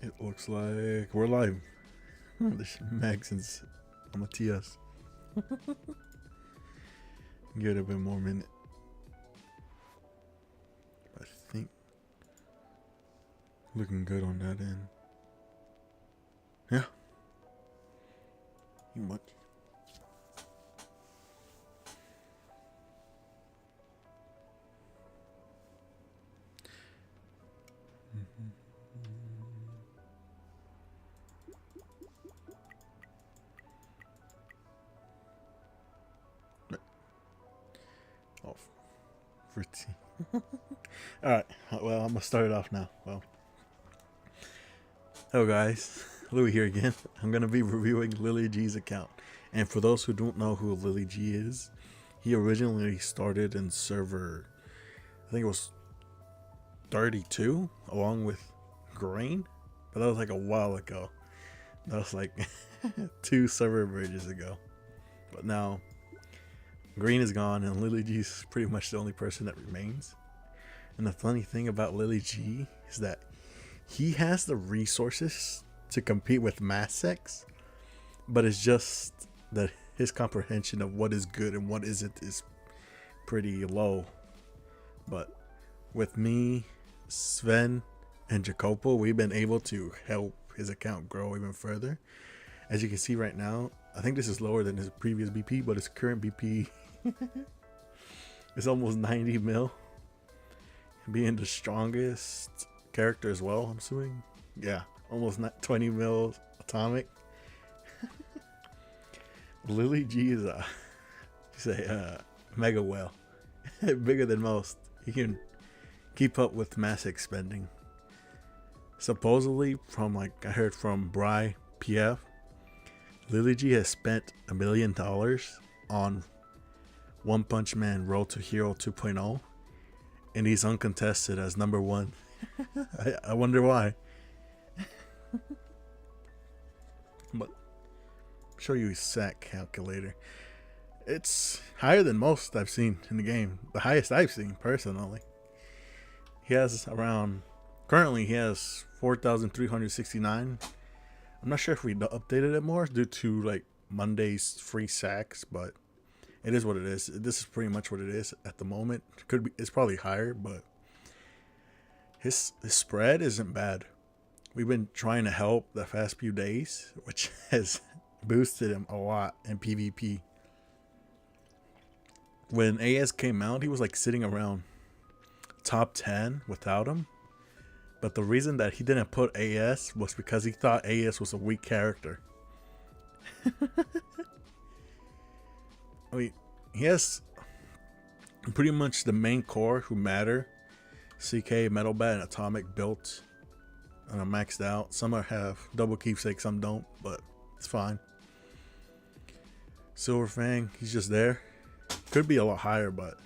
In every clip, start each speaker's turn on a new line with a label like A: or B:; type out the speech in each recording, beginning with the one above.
A: It looks like we're live. This Maxon's on my TS. Give it a bit more minute. I think looking good on that end. Yeah. You much. Oh, pretty. Alright, well, I'm gonna start it off now. Well, hello guys, Luie here again. I'm gonna be reviewing Lilig's account. And for those who don't know who Lilig is, he originally started in server, I think it was 32, along with Grain, but that was like a while ago. That was like 2 server bridges ago. But now Green is gone and Lilig is pretty much the only person that remains. And the funny thing about Lilig is that he has the resources to compete with Masesq, but it's just that his comprehension of what is good and what isn't is pretty low. But with me, Sevn, and Jacopo, we've been able to help his account grow even further. As you can see right now, I think this is lower than his previous BP, but his current BP is almost 90 mil. Being the strongest character as well, I'm assuming. Yeah, almost 20 mil atomic. Lilig is a mega whale. Bigger than most. He can keep up with Masesq spending. Supposedly, from like I heard from Bry PF, Lilig has spent $1 million on One Punch Man Road to Hero 2.0, and he's uncontested as #1. I wonder why. But I'll show you his sack calculator. It's higher than most I've seen in the game. The highest I've seen personally. He has around, currently he has 4,369. I'm not sure if we updated it more due to like Monday's free sacks, but it is what it is. This is pretty much what it is at the moment. Could be, it's probably higher, but his spread isn't bad. We've been trying to help the past few days, which has boosted him a lot in PvP. When AS came out, he was like sitting around top 10 without him. But the reason that he didn't put AS was because he thought AS was a weak character. I mean, he has pretty much the main core who matter. CK, Metal Bat, and Atomic built and are maxed out. Some have double keepsake, some don't, but it's fine. Silver Fang, he's just there. Could be a lot higher, but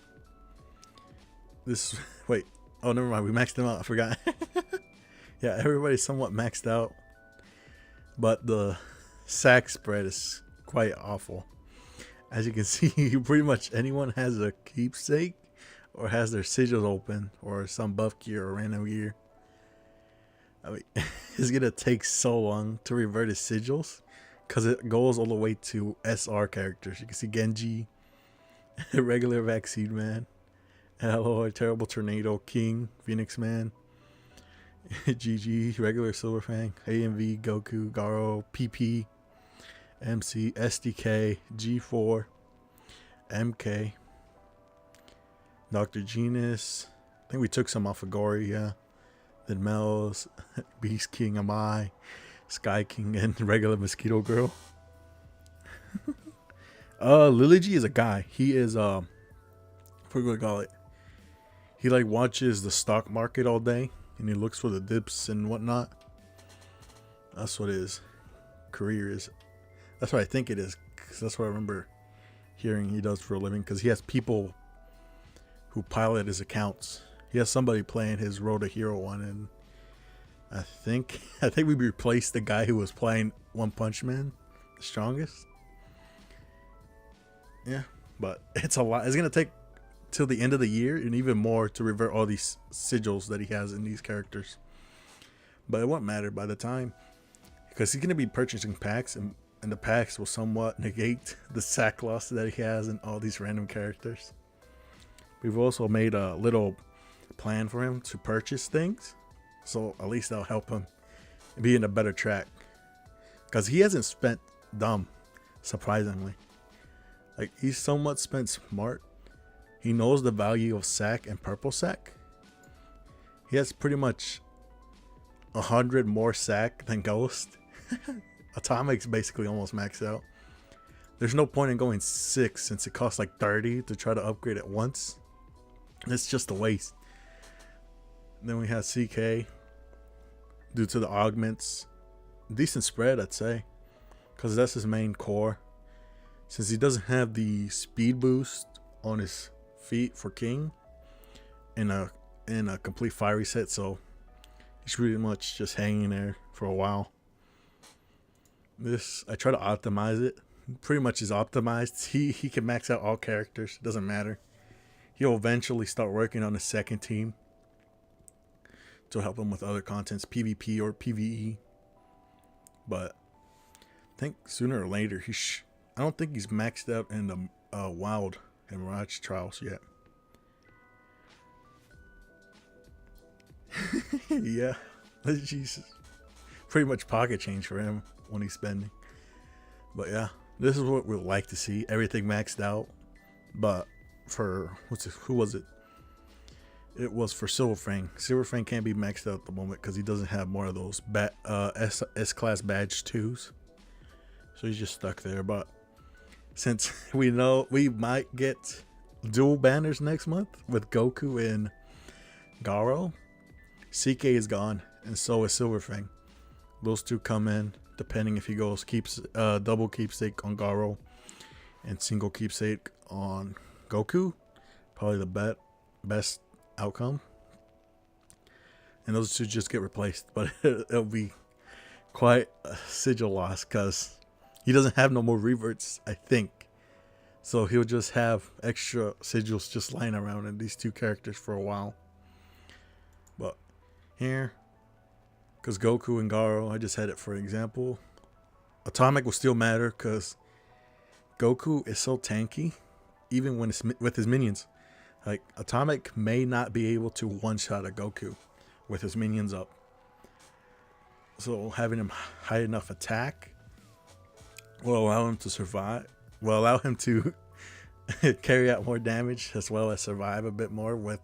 A: this, wait, oh never mind, we maxed him out, I forgot. Yeah, everybody's somewhat maxed out, but the sack spread is quite awful. As you can see, pretty much anyone has a keepsake or has their sigils open or some buff gear or random gear. I mean, it's gonna take so long to revert his sigils because it goes all the way to SR characters. You can see Genji, regular Vaccine Man, Alloy, Terrible Tornado, King, Phoenix Man, GG, regular Silverfang, AMV, Goku, Garo, PP, MC, SDK, G4, MK, Dr. Genus. I think we took some off of Gory, yeah. Then Mel's, Beast King, Amai, Sky King, and regular Mosquito Girl. Lilig is a guy. He is what do we call it? He like watches the stock market all day and he looks for the dips and whatnot. That's what his career is. That's what I think it is, because that's what I remember hearing he does for a living, because he has people who pilot his accounts. He has somebody playing his Road to Hero one, and I think we replaced the guy who was playing One Punch Man, the strongest. Yeah, but it's a lot. It's gonna take till the end of the year and even more to revert all these sigils that he has in these characters. but it won't matter by the time, because he's going to be purchasing packs, and the packs will somewhat negate the sack loss that he has in all these random characters. We've also made a little plan for him to purchase things, so at least that'll help him be in a better track, because he hasn't spent dumb, surprisingly. Like, he's somewhat spent smart. He knows the value of sack and purple sack. He has pretty much 100 more sack than Ghost. Atomic's basically almost maxed out. There's no point in going 6 since it costs like 30 to try to upgrade it once. It's just a waste. Then we have CK due to the augments. Decent spread, I'd say, because that's his main core. Since he doesn't have the speed boost on his feet for King in a complete fire reset, so he's pretty much just hanging there for a while. This, I try to optimize it. Pretty much is optimized. He can max out all characters. It doesn't matter. He'll eventually start working on the second team to help him with other contents, PvP or PvE. But I think sooner or later I don't think he's maxed out in the Wild and Mirage trials yet. Yeah, Jesus, pretty much pocket change for him when he's spending. But yeah, this is what we'd like to see. Everything maxed out, but for who was it? It was for Silverfang. Silverfang can't be maxed out at the moment because he doesn't have more of those S-class badge 2s. So he's just stuck there. But since we know we might get dual banners next month with Goku and Garo, CK is gone, and so is Silverfang. Those two come in depending if he goes double keepsake on Garo and single keepsake on Goku. Probably the best outcome. And those two just get replaced, but it'll be quite a sigil loss because he doesn't have no more reverts, I think. So he'll just have extra sigils just lying around in these two characters for a while. But here, because Goku and Garo, I just had it for example. Atomic will still matter because Goku is so tanky, even when it's with his minions. Like, Atomic may not be able to one-shot a Goku with his minions up. So having him high enough attack will allow him to survive. Will allow him to carry out more damage as well as survive a bit more with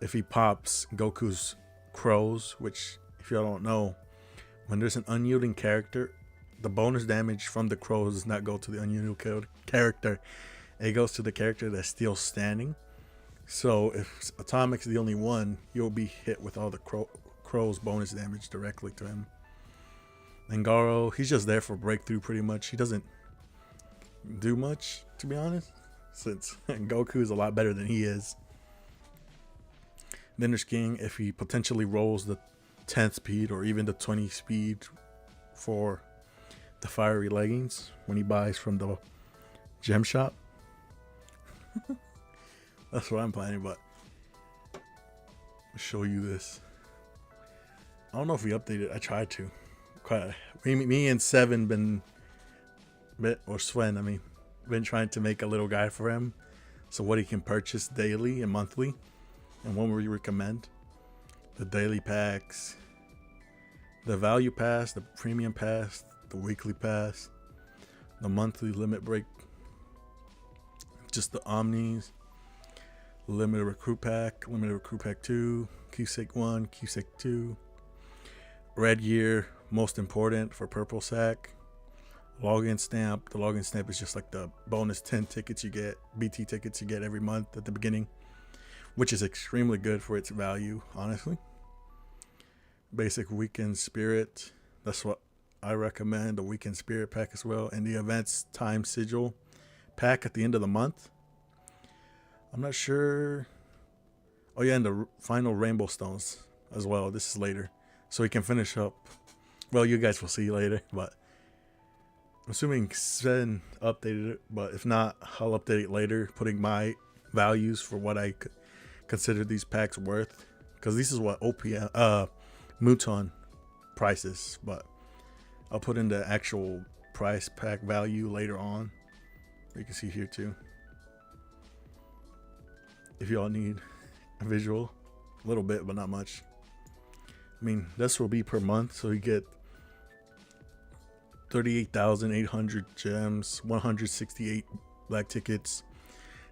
A: if he pops Goku's crows, which, if y'all don't know, when there's an unyielding character, the bonus damage from the crows does not go to the unyielding character. It goes to the character that's still standing. So if Atomic's the only one, you'll be hit with all the crow's bonus damage directly to him. And Garo, he's just there for breakthrough pretty much. He doesn't do much, to be honest, since Goku is a lot better than he is. Then there's King, if he potentially rolls the 10th speed or even the 20 speed for the fiery leggings when he buys from the gem shop. That's what I'm planning, but I'll show you this. I don't know if we updated. I tried to. Me and Sevn been trying to make a little guide for him, so what he can purchase daily and monthly, and what we recommend. The daily packs, the value pass, the premium pass, the weekly pass, the monthly limit break, just the omnis, limited recruit pack 2, keepsake 1, keepsake 2, red gear, most important for purple sack, login stamp. The login stamp is just like the bonus 10 tickets you get, BT tickets you get every month at the beginning, which is extremely good for its value, honestly. Basic weekend spirit, that's what I recommend, the weekend spirit pack as well, and the events time sigil pack at the end of the month. I'm not sure. Oh yeah, and the final rainbow stones as well. This is later, so we can finish up. Well, you guys will see later, but I'm assuming Sven updated it, but if not, I'll update it later, putting my values for what I consider these packs worth, because this is what Muton prices, but I'll put in the actual price pack value later on. You can see here too. If y'all need a visual, a little bit, but not much. I mean, this will be per month, so you get 38,800 gems, 168 black tickets,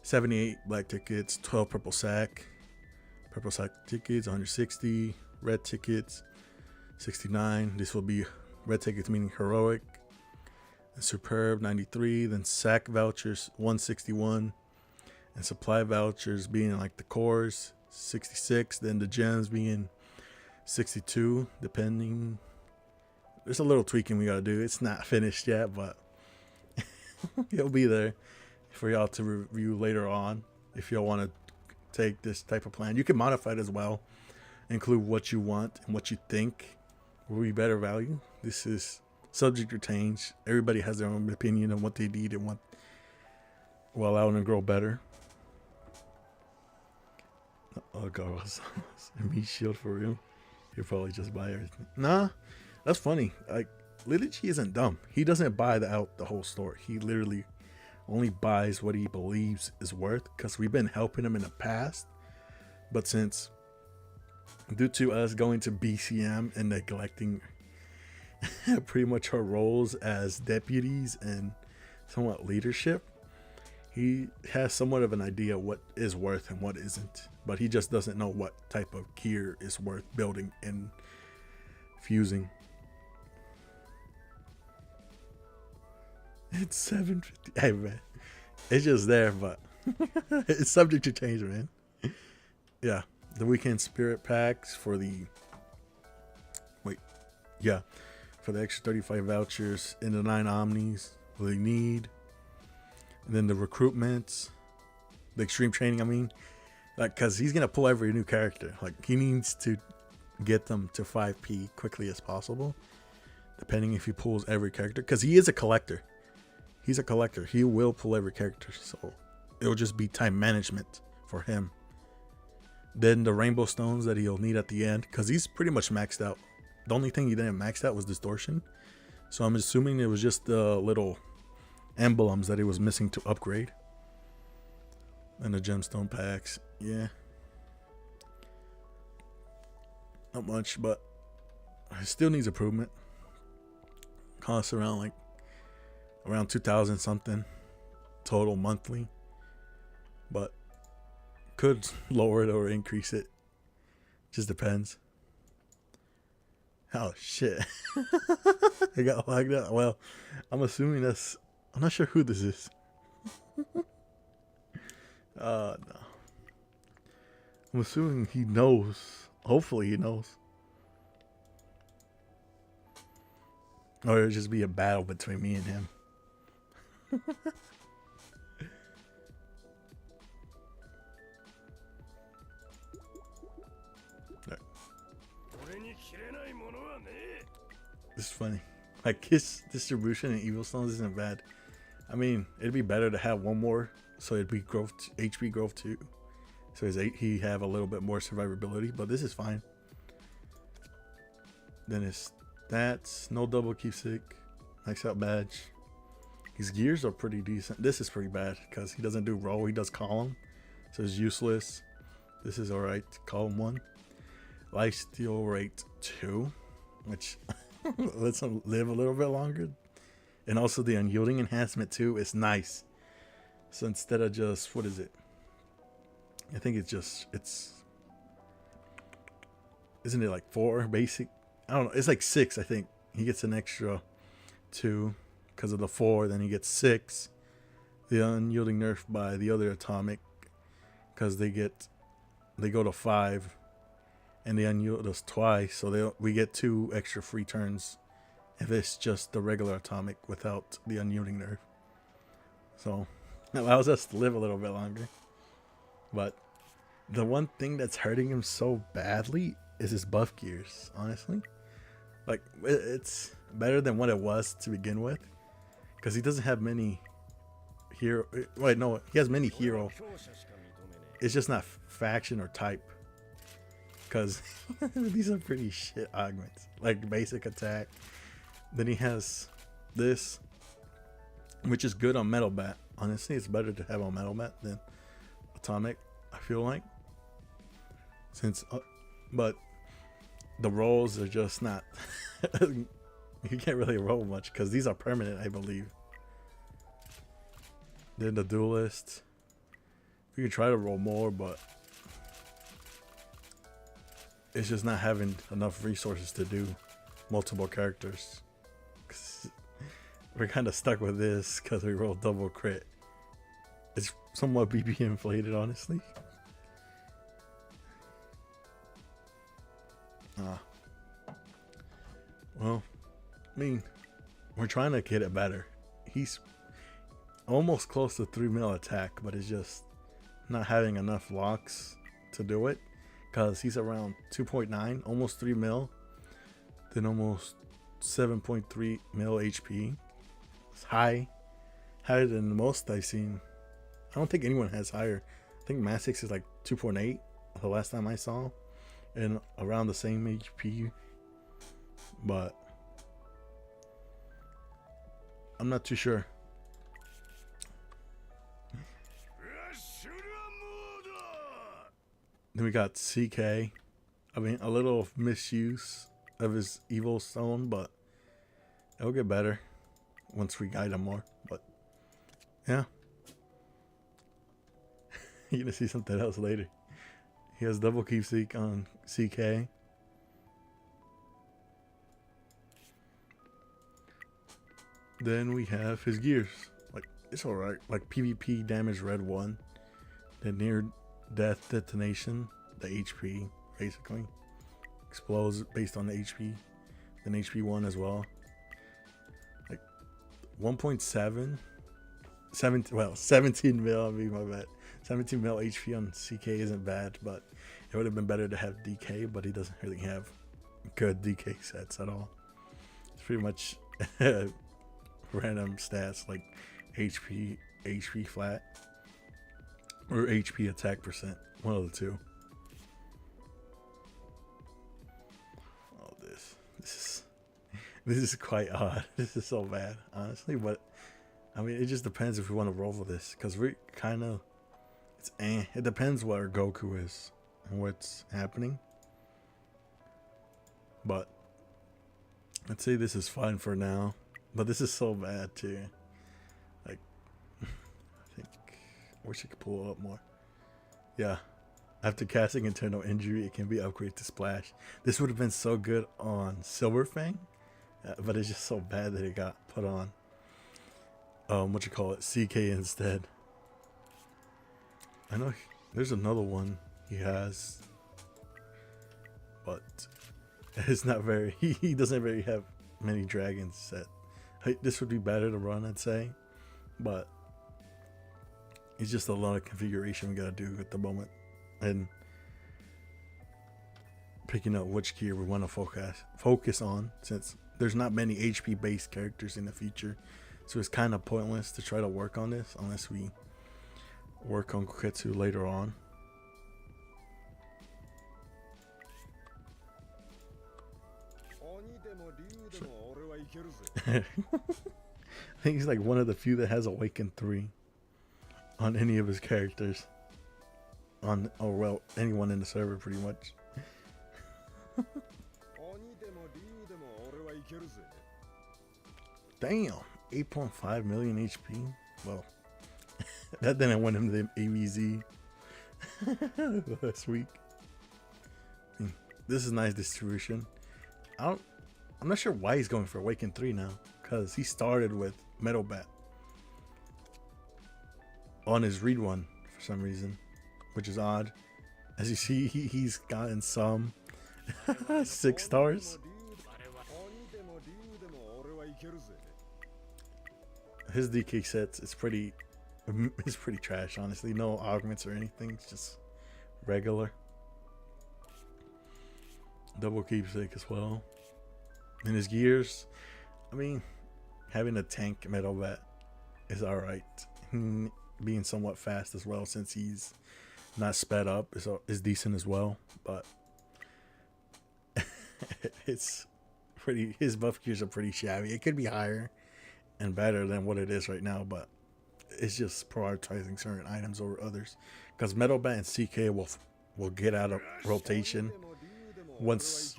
A: 78 black tickets, 12 purple sack tickets, 160 red tickets, 69. This will be red tickets meaning heroic, superb 93. Then sack vouchers 161, and supply vouchers being like the cores 66. Then the gems being 62, depending. There's a little tweaking we gotta do. It's not finished yet, but it'll be there for y'all to review later on. If y'all want to take this type of plan, you can modify it as well, include what you want and what you think will be better value. This is subject to change. Everybody has their own opinion on what they need and what will allow them to grow better. Oh god, me shield for real. He'll probably just buy everything. Nah, that's funny. Like, Lilig isn't dumb. He doesn't buy out the whole store. He literally only buys what he believes is worth, because we've been helping him in the past. But since, due to us going to BCM and neglecting pretty much our roles as deputies and somewhat leadership, he has somewhat of an idea what is worth and what isn't. But he just doesn't know what type of gear is worth building and fusing. It's 750. Hey man, it's just there, but it's subject to change, man. Yeah, the weekend spirit packs for the for the extra 35 vouchers in the 9 omnis we need. And then the recruitments, the extreme training. I mean, like, cause he's gonna pull every new character. Like, he needs to get them to 5p quickly as possible, depending if he pulls every character, because he is a collector. He's a collector. He will pull every character, so it'll just be time management for him. Then the rainbow stones that he'll need at the end, because he's pretty much maxed out. The only thing he didn't max out was distortion, so I'm assuming it was just the little emblems that he was missing to upgrade. And the gemstone packs, yeah, not much, but it still needs improvement. Costs around 2,000 something total monthly, but could lower it or increase it, just depends. Oh shit. I got lagged out. Well, I'm assuming that's, I'm not sure who this is. No, I'm assuming he knows. Hopefully he knows, or it'll just be a battle between me and him. This is funny. Like, his distribution in evil stones isn't bad. I mean, it'd be better to have one more, so it'd be growth, HP growth too. So he have a little bit more survivability, but this is fine. Then his stats, no double keepsake, max out badge. His gears are pretty decent. This is pretty bad because he doesn't do roll, he does column, so it's useless. This is alright. Column 1, lifesteal rate 2, which lets him live a little bit longer. And also the unyielding enhancement too is nice. So instead of just, what is it? I think isn't it like 4 basic? I don't know. It's like 6, I think. He gets an extra 2 because of the 4. Then he gets 6. The unyielding nerf by the other atomic, because they go to 5, and they unyield us twice. So we get 2 extra free turns if it's just the regular atomic without the unyielding nerf. So it allows us to live a little bit longer. But the one thing that's hurting him so badly is his buff gears, honestly. Like, it's better than what it was to begin with, because he doesn't have many hero. Wait, no, he has many hero. It's just not faction or type. because these are pretty shit augments. Like basic attack. Then he has this, which is good on Metal Bat. Honestly, it's better to have on Metal Bat than Atomic, I feel like. But the rolls are just not. You can't really roll much because these are permanent, I believe. Then the Duelist. You can try to roll more, but it's just not having enough resources to do multiple characters. We're kind of stuck with this because we rolled double crit. It's somewhat BB inflated, honestly. Well, I mean, we're trying to get it better. He's almost close to 3 mil attack, but it's just not having enough locks to do it. Because he's around 2.9, almost 3 mil. Then almost 7.3 mil HP. It's high. Higher than the most I've seen. I don't think anyone has higher. I think Masesq is like 2.8 the last time I saw. And around the same HP. But I'm not too sure. Then we got CK. I mean, a little misuse of his evil stone, but it'll get better once we guide him more. But yeah, you're gonna see something else later. He has double keepsake on CK. Then we have his gears. Like, it's alright. Like PvP damage red 1. The near death detonation. The HP, basically. Explodes based on the HP. Then HP 1 as well. Like 1.7. 17 mil, I mean, my bad. 17 mil HP on CK isn't bad, but it would have been better to have DK, but he doesn't really have good DK sets at all. It's pretty much random stats like HP flat or HP attack percent, one of the two. Oh, this is quite odd. This is so bad, honestly, but I mean, it just depends if we want to roll with this, because we kind of it depends what our Goku is and what's happening. But let's say this is fine for now. But this is so bad too. Like, I wish I could pull it up more. Yeah. After casting internal injury, it can be upgraded to splash. This would have been so good on Silver Fang, but it's just so bad that it got put on CK instead. I know there's another one he has, but it's not very. He doesn't really have many dragons set. This would be better to run, I'd say, but it's just a lot of configuration we gotta do at the moment, and picking out which gear we want to focus on, since there's not many HP based characters in the future, so it's kind of pointless to try to work on this unless we work on Koketsu later on. I think he's like one of the few that has Awakened 3 on any of his characters. Well, anyone in the server pretty much. Damn, 8.5 million HP. Well, that didn't win him the AVZ. Last week. This is nice distribution. I'm not sure why he's going for Awaken 3 now, because he started with Metal Bat on his Read 1 for some reason, which is odd. As you see, he's gotten some 6 stars. His DK sets it's pretty trash, honestly. No augments or anything, it's just regular. Double keepsake as well. And his gears, I mean, having a tank Metal Bat is alright. Being somewhat fast as well, since he's not sped up, is decent as well. But it's pretty. His buff gears are pretty shabby. It could be higher and better than what it is right now, but it's just prioritizing certain items over others. Because Metal Bat and CK will get out of rotation once,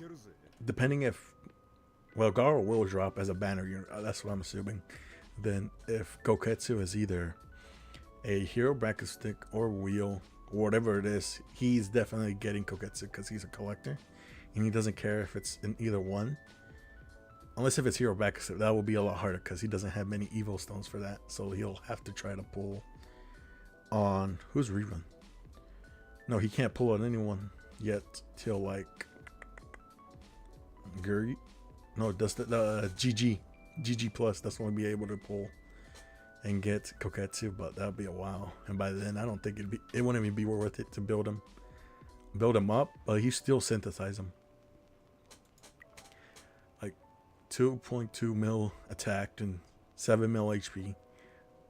A: depending if Garo will drop as a banner unit. That's what I'm assuming. Then if Koketsu is either a hero bracket stick or wheel or whatever it is, he's definitely getting Koketsu because he's a collector and he doesn't care if it's in either one. Unless if it's hero bracket stick, that will be a lot harder because he doesn't have many evil stones for that. So he'll have to try to pull on who's rerun. No, he can't pull on anyone yet till like Guri. No, does the GG plus. That's when we'll be able to pull and get Koketsu, but that'll be a while. And by then, I don't think it wouldn't even be worth it to build him up. But he still synthesize him. Like 2.2 mil attack and 7 mil HP.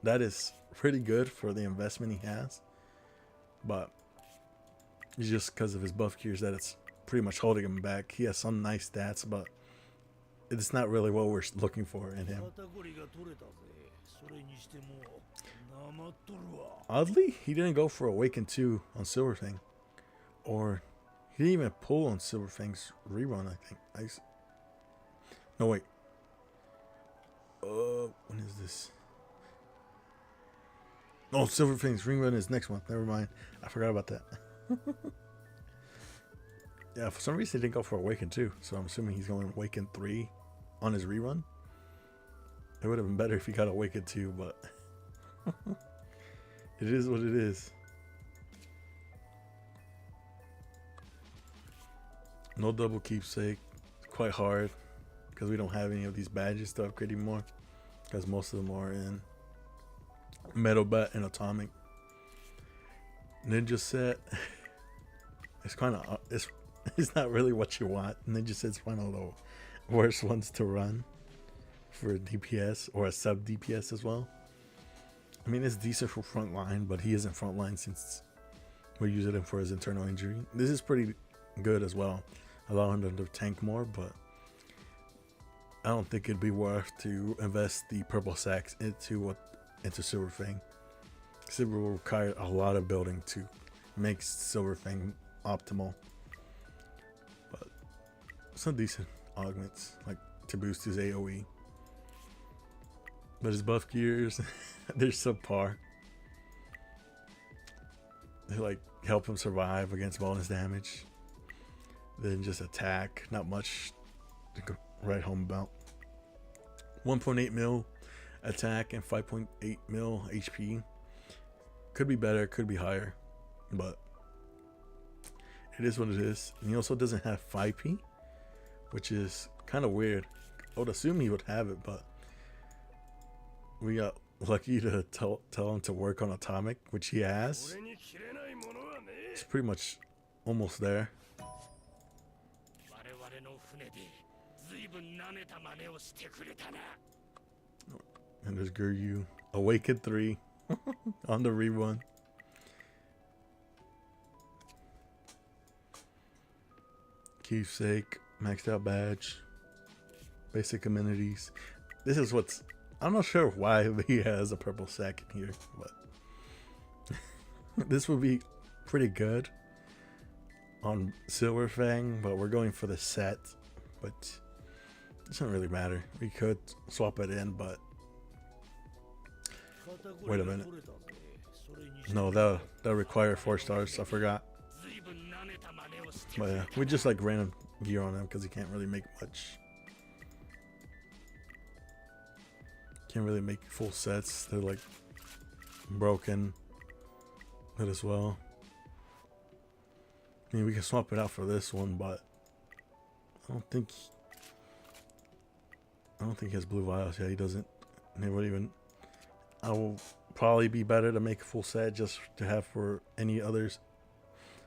A: That is pretty good for the investment he has. But it's just because of his buff gears that it's pretty much holding him back. He has some nice stats, but it's not really what we're looking for in him. Oddly, he didn't go for Awaken 2 on Silverfang. Or he didn't even pull on Silverfang's rerun, I think. No, wait. When is this? Oh, Silverfang's rerun is next month. Never mind. I forgot about that. Yeah, for some reason he didn't go for Awaken 2. So I'm assuming he's going Awaken 3 on his rerun. It would have been better if he got Awaken 2, but it is what it is. No double keepsake. It's quite hard because we don't have any of these badges to upgrade anymore. Because most of them are in Metal Bat and Atomic. Ninja set. It's kind of it's not really what you want. Ninja set's one of the worst ones to run for DPS or a sub DPS as well. I mean, it's decent for frontline, but he isn't frontline since we're using him for his internal injury. This is pretty good as well, allowing him to tank more, but I don't think it'd be worth to invest the purple sacks into Silverfang. Silver will require a lot of building to make Silverfang optimal, but some decent augments like to boost his AoE. But his buff gears, they're subpar. They like help him survive against bonus damage. Then just attack, not much to go right home about. 1.8 mil attack and 5.8 mil HP. Could be better, could be higher, but it is what it is. And he also doesn't have 5P, which is kind of weird. I would assume he would have it, but we got lucky to tell him to work on Atomic, which he has. It's pretty much almost there. And there's Guryu. Awakened 3 on the rerun. Keepsake, maxed out badge, basic amenities. This is what's, I'm not sure why he has a purple sack in here, but this would be pretty good on Silverfang, but we're going for the set, but it doesn't really matter. We could swap it in, but wait a minute. No, that require 4 stars. I forgot. But yeah, we just like random gear on him because he can't really make much. Can't really make full sets. They're like broken. That as well. I mean, we can swap it out for this one, but I don't think he has blue vials. Yeah, he doesn't. It would even. I will probably be better to make a full set just to have for any others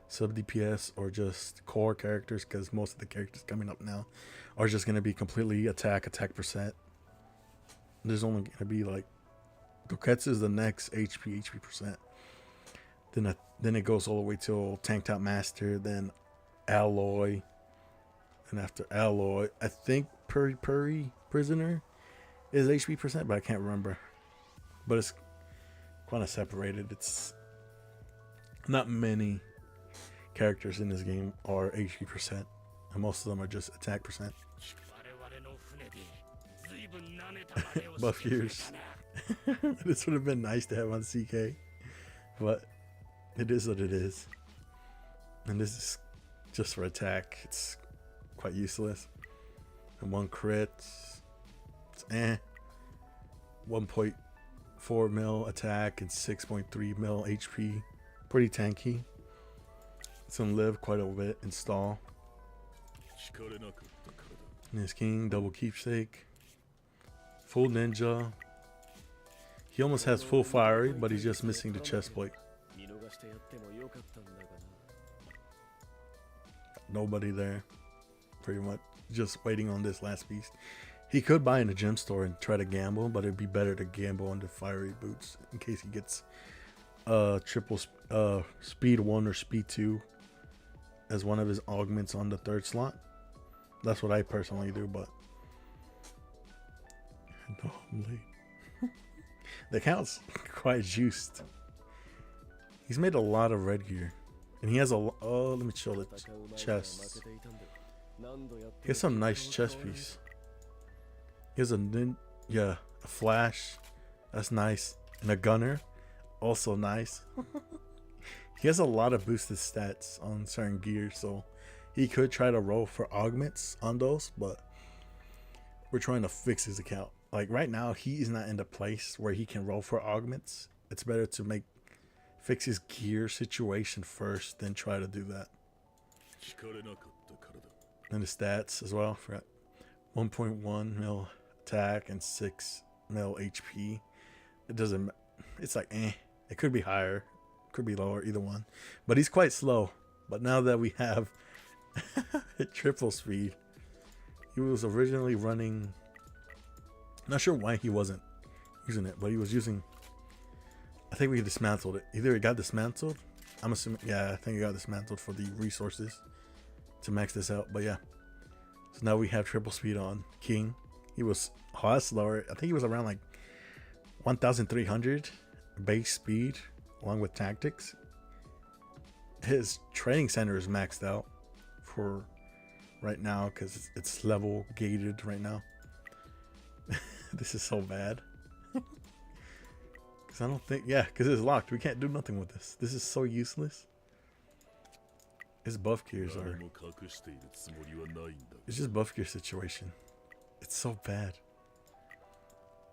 A: sub DPS or just core characters, because most of the characters coming up now are just going to be completely attack percent. There's only going to be like Koketsu is the next HP percent. Then it goes all the way till tanked out master, then alloy, And after alloy, I think Puri prisoner is HP percent, but I can't remember. But it's kind of separated. It's not many characters in this game are HP percent, and most of them are just attack percent. Buff gears. This would have been nice to have on CK, but it is what it is. And this is just for attack. It's quite useless. And 1 crit. It's 1.4 mil attack and 6.3 mil HP. Pretty tanky. It's gonna live quite a bit. Install. And his king, double keepsake. Full ninja. He almost has full fiery, but he's just missing the chest plate. Nobody there. Pretty much just waiting on this last piece. He could buy in a gem store and try to gamble, but it'd be better to gamble on the fiery boots in case he gets triple speed 1 or speed 2 as one of his augments on the 3rd slot. That's what I personally do, but no, I'm late. The account's quite juiced. He's made a lot of red gear, and he has a let me show the chest. He has some nice chest piece. He has a flash, that's nice, and a gunner, also nice. He has a lot of boosted stats on certain gear, so he could try to roll for augments on those, but we're trying to fix his account. Like right now, he is not in the place where he can roll for augments. It's better to fix his gear situation first, then try to do that. And the stats as well. Forgot 1.1 mil attack and 6 mil HP. It doesn't. It's like It could be higher, could be lower, either one. But he's quite slow. But now that we have triple speed, he was originally running. Not sure why he wasn't using it, but he was using. I think we dismantled it. Either it got dismantled. I'm assuming. Yeah, I think it got dismantled for the resources to max this out. But yeah. So now we have triple speed on King. He was a lot slower. I think he was around like 1,300 base speed along with tactics. His training center is maxed out for right now because it's level gated right now. This is so bad. Because I don't think, because it's locked. We can't do nothing with this. This is so useless. His buff gears are. It's just buff gear situation. It's so bad.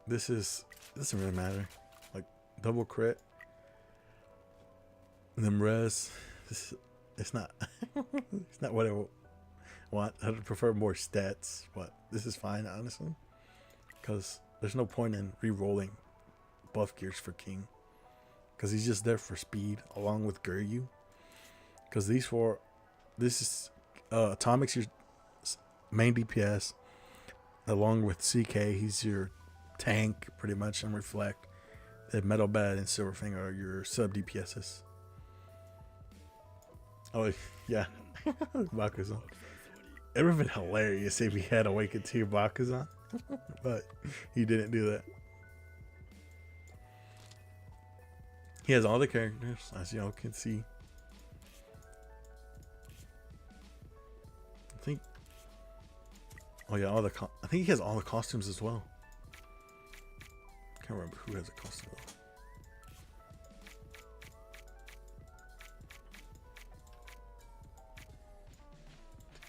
A: It doesn't really matter. Like double crit. And then res. It's not. It's not what I want. I'd prefer more stats, but this is fine, honestly. Because there's no point in re-rolling buff gears for King. Because he's just there for speed along with Guryu. Because this is Atomic's your main DPS. Along with CK, he's your tank pretty much, and Reflect. And Metal Bad and Silverfinger are your sub DPSs. Oh yeah, Bakuzan. It would have been hilarious if he had Awakened 2 Bakuzan, but he didn't do that. He has all the characters, as y'all can see. I think. Oh yeah, I think he has all the costumes as well. Can't remember who has a costume though.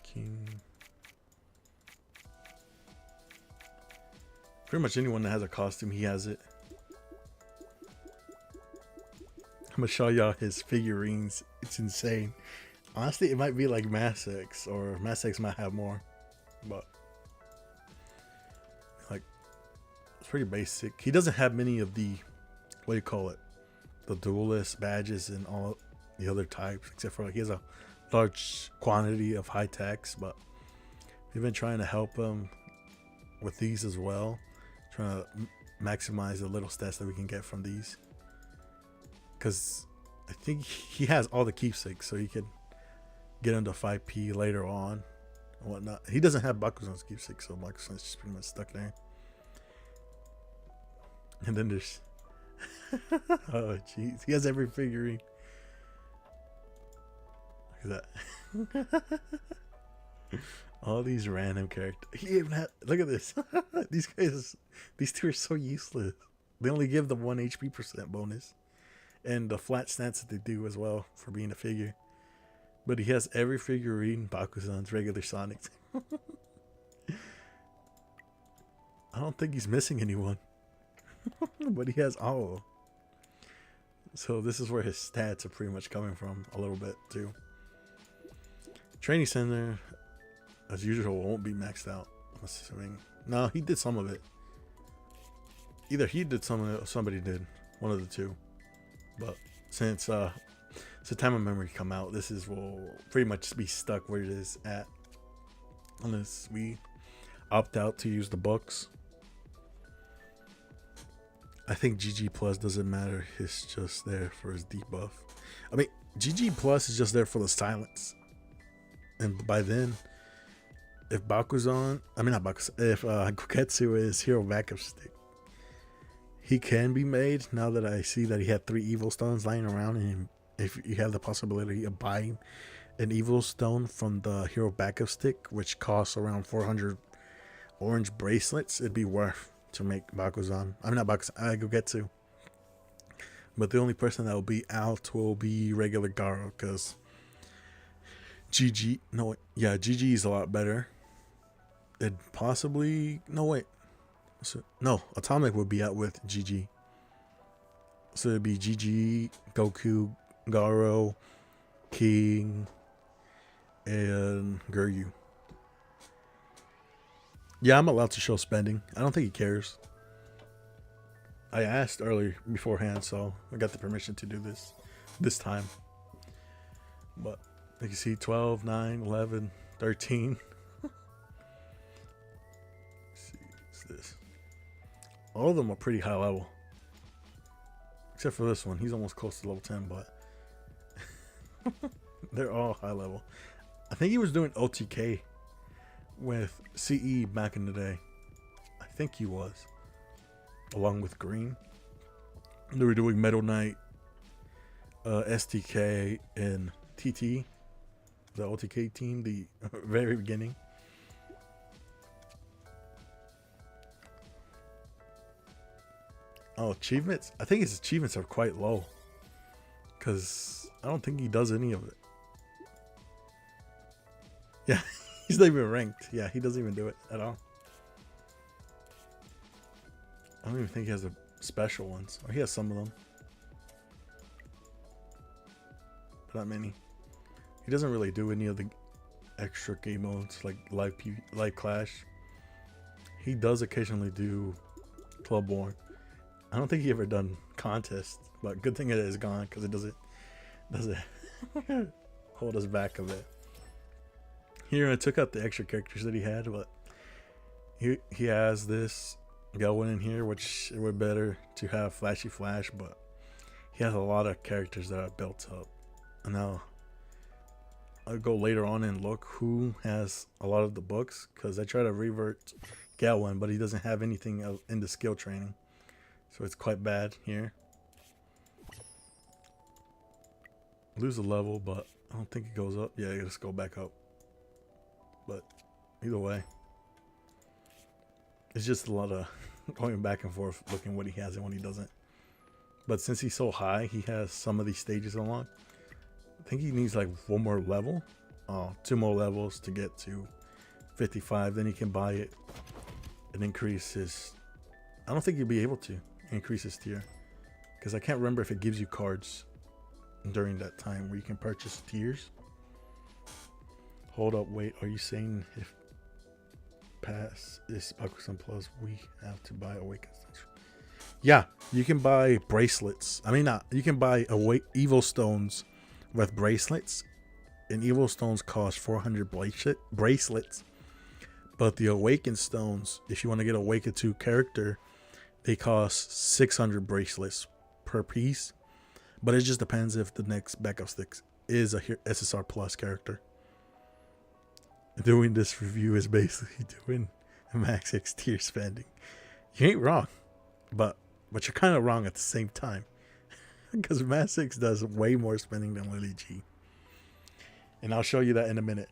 A: King. Pretty much anyone that has a costume, he has it. I'm gonna show y'all his figurines. It's insane. Honestly, it might be like Masesq, or Masesq might have more, but like it's pretty basic. He doesn't have many of the the duelist badges and all the other types, except for like he has a large quantity of high techs, but we've been trying to help him with these as well, trying to maximize the little stats that we can get from these, because I think he has all the keepsakes, so he could get into 5P later on and whatnot. He doesn't have Bakuzan's keepsake, so Bakuzan's just pretty much stuck there. And then there's oh jeez, he has every figurine. Look at that. All these random characters. He even had, look at this. These guys, these two are so useless. They only give the 1 HP percent bonus. And the flat stance that they do as well for being a figure. But he has every figurine, Bakuzan's, regular Sonic's. I don't think he's missing anyone. But he has all of them. So this is where his stats are pretty much coming from a little bit too. Training center, as usual, won't be maxed out. I'm assuming. No, he did some of it. Either he did some of it or somebody did. One of the two. But since the time of memory come out, this is will pretty much be stuck where it is at. Unless we opt out to use the books. I think GG Plus doesn't matter. It's just there for his debuff. I mean, GG Plus is just there for the silence. And by then, if Bakuzan, I mean not Bakuzan, if Goketsu is hero backup stick, he can be made. Now that I see that he had 3 evil stones lying around, and if you have the possibility of buying an evil stone from the hero backup stick, which costs around 400 orange bracelets, it'd be worth to make Bakuzan. I mean not Bakuzan, Goketsu. But the only person that will be out will be regular Garo, because GG, no wait, yeah, GG is a lot better. It possibly, no wait, so, no, Atomic would be out with GG. So it'd be GG, Goku, Garo, King, and Guryu. Yeah, I'm allowed to show spending. I don't think he cares. I asked earlier beforehand, so I got the permission to do this time. But you can see 12, 9, 11, 13. Let's see, what's this? All of them are pretty high level. Except for this one. He's almost close to level 10, but they're all high level. I think he was doing OTK with CE back in the day. I think he was. Along with Green. They were doing Metal Knight, STK, and TT. The OTK team, the very beginning. Oh, achievements? I think his achievements are quite low. Because I don't think he does any of it. Yeah, he's not even ranked. Yeah, he doesn't even do it at all. I don't even think he has the special ones. Or he has some of them. But not many. He doesn't really do any of the extra game modes like live clash. He does occasionally do Club War. I don't think he ever done contest, but good thing it is gone because it doesn't hold us back a bit. Here I took out the extra characters that he had, but he has this going in here, which it would be better to have Flashy Flash, but he has a lot of characters that are built up. And now I'll go later on and look who has a lot of the books, because I try to revert Galwin, but he doesn't have anything in the skill training, so it's quite bad here. Lose a level, but I don't think it goes up. Yeah, let's go back up. But either way, it's just a lot of going back and forth looking what he has and what he doesn't. But since he's so high, he has some of these stages unlocked. I think he needs like 1 more level. 2 more levels to get to 55. Then he can buy it and increase his... I don't think you'll be able to increase his tier, because I can't remember if it gives you cards during that time where you can purchase tiers. Hold up, wait, are you saying if pass is Bakuzan Plus, we have to buy Awakened Stones? Yeah, you can buy bracelets. I mean, not, you can buy Evil Stones with bracelets, and Evil Stones cost 400 bracelets. But the Awakened Stones, if you want to get Awakened 2 character, they cost 600 bracelets per piece. But it just depends if the next backup stick is a SSR Plus character. doing this review is basically doing a Masesq tier spending. You ain't wrong, but you're kind of wrong at the same time, because Masesq does way more spending than Lilig, and I'll show you that in a minute.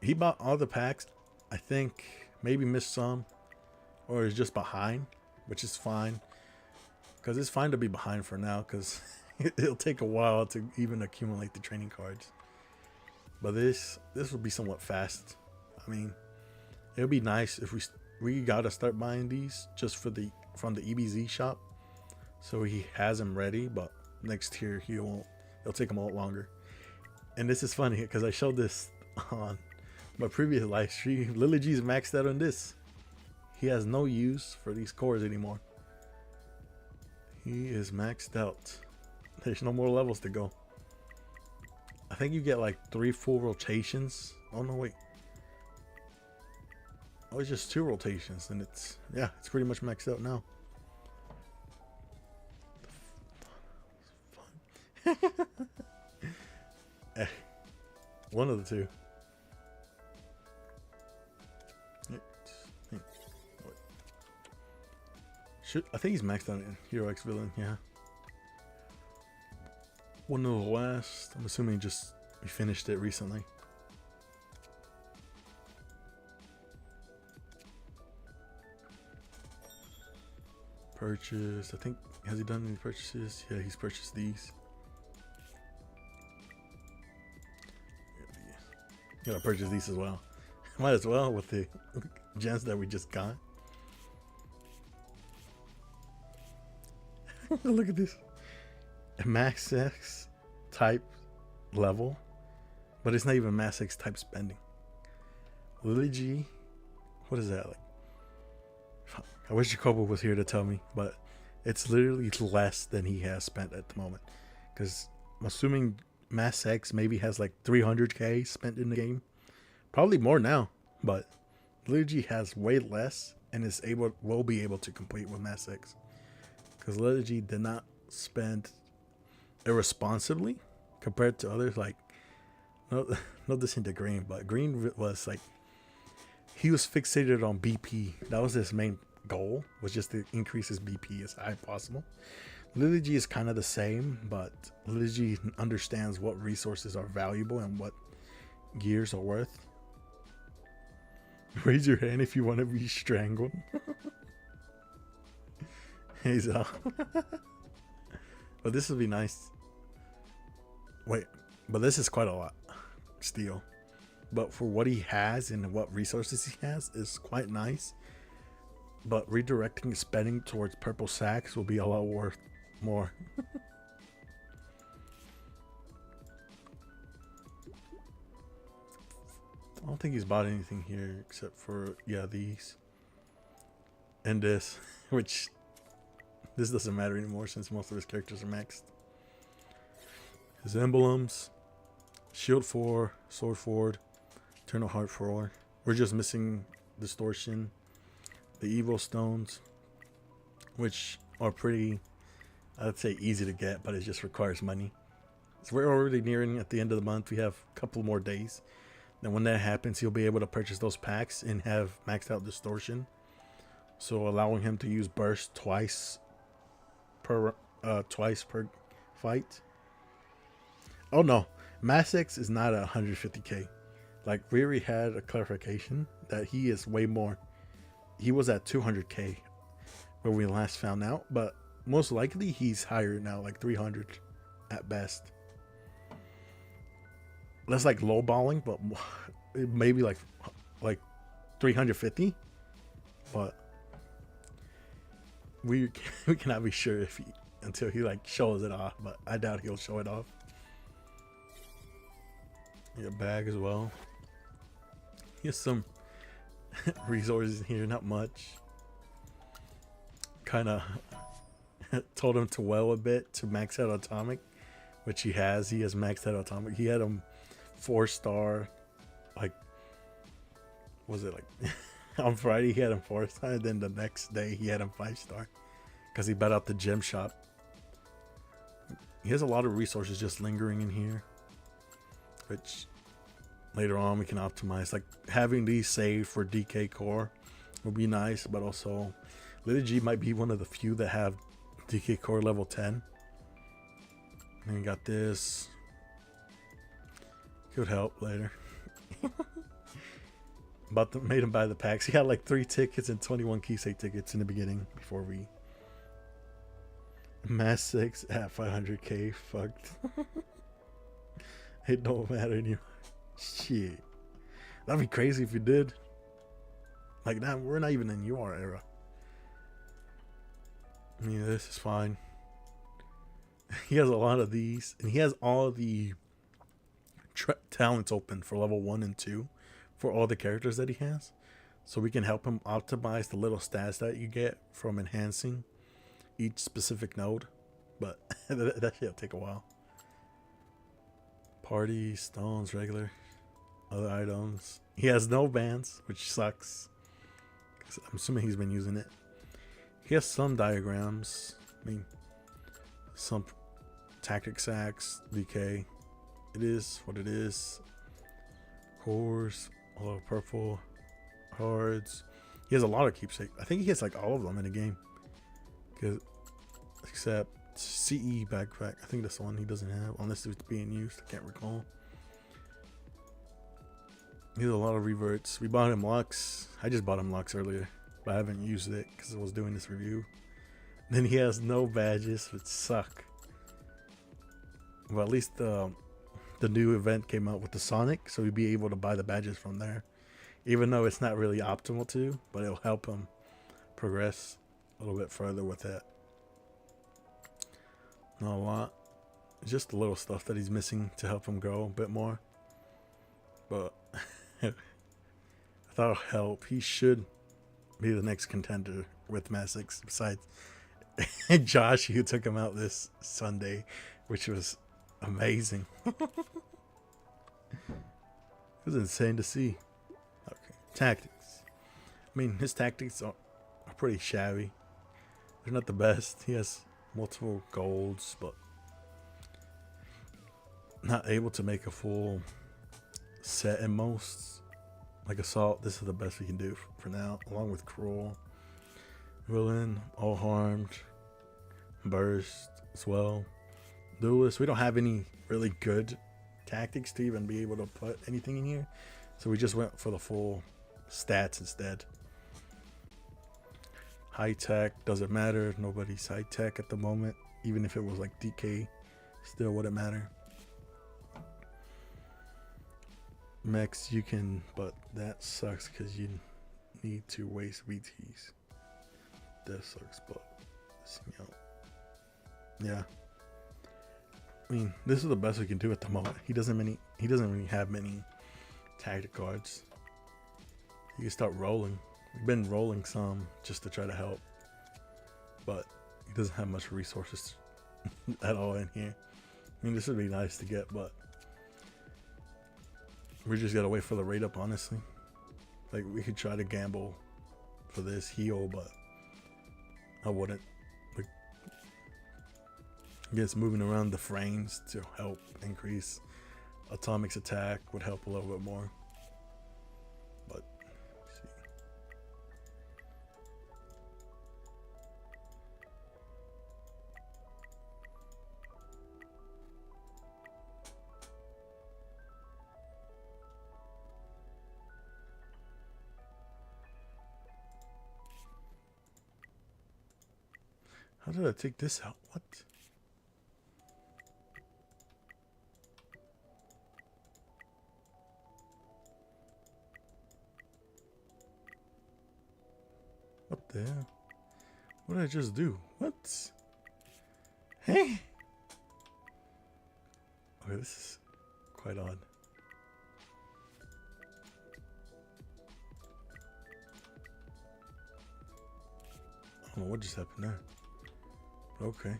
A: He bought all the packs. I think maybe missed some, or is just behind, which is fine, because it's fine to be behind for now, because it'll take a while to even accumulate the training cards. But this will be somewhat fast. I mean, it'll be nice if we gotta start buying these just from the EBZ shop, so he has them ready. But next tier it'll take him a lot longer. And this is funny because I showed this on my previous live stream. Lilig's maxed out on this. He has no use for these cores anymore. He is maxed out. There's no more levels to go. I think you get like 3 full rotations. Oh no, wait. Oh, it's just 2 rotations, and it's pretty much maxed out now. One of the two. I think he's maxed out in Hero X Villain, yeah. One of the last. I'm assuming just we finished it recently. Purchase. I think, has he done any purchases? Yeah, he's purchased these. Gotta purchase these as well. Might as well with the gems that we just got. Look at this. A Masesq type level, but it's not even Masesq type spending. Lilig, what is that like? I wish Jacopo was here to tell me, but it's literally less than he has spent at the moment. Because I'm assuming Masesq maybe has like 300k spent in the game, probably more now. But Lilig has way less and will be able to compete with Masesq. Because Lilig did not spend irresponsibly compared to others. Like, no dissing to Green, but Green was like, he was fixated on BP. That was his main goal, was just to increase his BP as high as possible. Lilig is kind of the same, but Lilig understands what resources are valuable and what gears are worth. Raise your hand if you want to be strangled. Hazel. But this would be nice. Wait, but this is quite a lot still. But for what he has and what resources he has is quite nice. But redirecting his spending towards purple sacks will be a lot worth more. I don't think he's bought anything here except for, yeah, these. And this, which this doesn't matter anymore since most of his characters are maxed. His emblems, shield 4, sword forward, eternal heart 4. We're just missing distortion, the evil stones, which are pretty, I'd say, easy to get, but it just requires money. So we're already nearing at the end of the month. We have a couple more days. Then when that happens, he'll be able to purchase those packs and have maxed out distortion, so allowing him to use burst twice per fight. Oh no, Masesq is not at 150k. Like, we already had a clarification that he is way more. He was at 200k when we last found out, but most likely he's higher now, like 300 at best. That's like lowballing, but maybe like 350. But we cannot be sure if until he like shows it off. But I doubt he'll show it off. Yeah, bag as well. Here's some resources here, not much. Kind of told him to well a bit to max out atomic, which he has. He has maxed out atomic. He had him 4-star, like, was it like on Friday he had him 4-star, and then the next day he had him 5-star because he bet out the gem shop. He has a lot of resources just lingering in here, which later on we can optimize. Like having these saved for DK core would be nice, but also Lilig might be one of the few that have DK core level 10. And you got this. Could help later. Made him buy the packs. He had like 3 tickets and 21 keysake tickets in the beginning before we. Masesq at 500k. Fucked. It don't matter anymore. Shit. That'd be crazy if you did. Like that, we're not even in your era. I mean, this is fine. He has a lot of these, and he has all the talents open for level 1 and 2 for all the characters that he has. So we can help him optimize the little stats that you get from enhancing each specific node. But that shit'll take a while. Party, stones, regular, other items. He has no bans, which sucks. I'm assuming he's been using it. He has some diagrams. I mean, some tactic sacks, DK. It is what it is. Cores, a lot of purple, cards. He has a lot of keepsake. I think he has like all of them in the game. Except CE backpack. I think that's the one he doesn't have, unless it's being used. I can't recall. He has a lot of reverts. We bought him Lux. I just bought him Lux earlier, but I haven't used it because I was doing this review. Then he has no badges, which suck. Well, at least the new event came out with the Sonic, so we'd be able to buy the badges from there. Even though it's not really optimal to, but it'll help him progress a little bit further with that. Not a lot. It's just the little stuff that he's missing to help him grow a bit more. But I thought it'll help. He should be the next contender with Masesq, besides Josh, who took him out this Sunday, which was amazing. It was insane to see. Okay, tactics. I mean, his tactics are pretty shabby. They're not the best. He has multiple golds, but not able to make a full set in most. Like Assault, this is the best we can do for now, along with Cruel, Villain, All Harmed, Burst as well. Duelist, we don't have any really good tactics to even be able to put anything in here, so we just went for the full stats instead. High tech doesn't matter. Nobody's high tech at the moment. Even if it was like DK, still wouldn't matter. Mechs you can, but that sucks because you need to waste VTs. That sucks, but yeah. I mean, this is the best we can do at the moment. He doesn't really have many tactic cards. You can start rolling. We've been rolling some just to try to help, but he doesn't have much resources at all in here. I mean, this would be nice to get, but we just gotta wait for the rate up, honestly. Like, we could try to gamble for this heal, but I wouldn't. Like, I guess moving around the frames to help increase Atomic's attack would help a little bit more. But let's see. How did I take this out? What? What the hell? What did I just do? What? Hey? Okay, this is quite odd. I don't know what just happened there. Okay.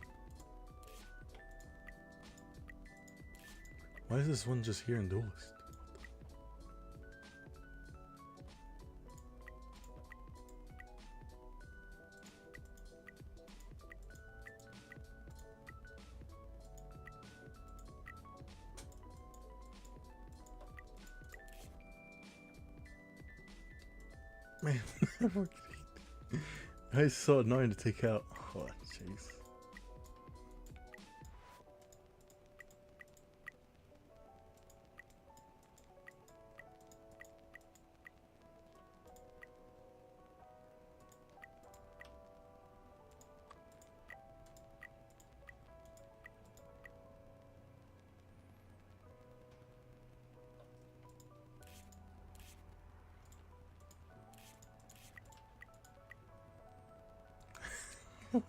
A: Why is this one just here in Duelist? Man, it's so annoying to take out. Oh, jeez.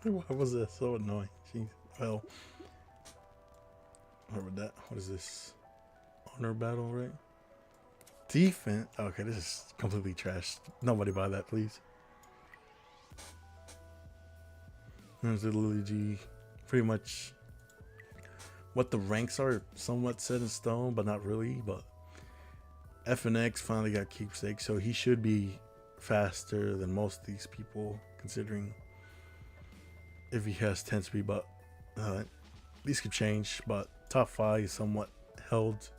A: Why was that so annoying? Jeez. Well, what is this? Honor battle, right? Defense. Okay, this is completely trash. Nobody buy that, please. There's the Luigi. Pretty much what the ranks are somewhat set in stone, but not really. But FNX finally got keepsake, so he should be faster than most of these people, considering if he has 10 speed. But these could change. But top 5 is somewhat held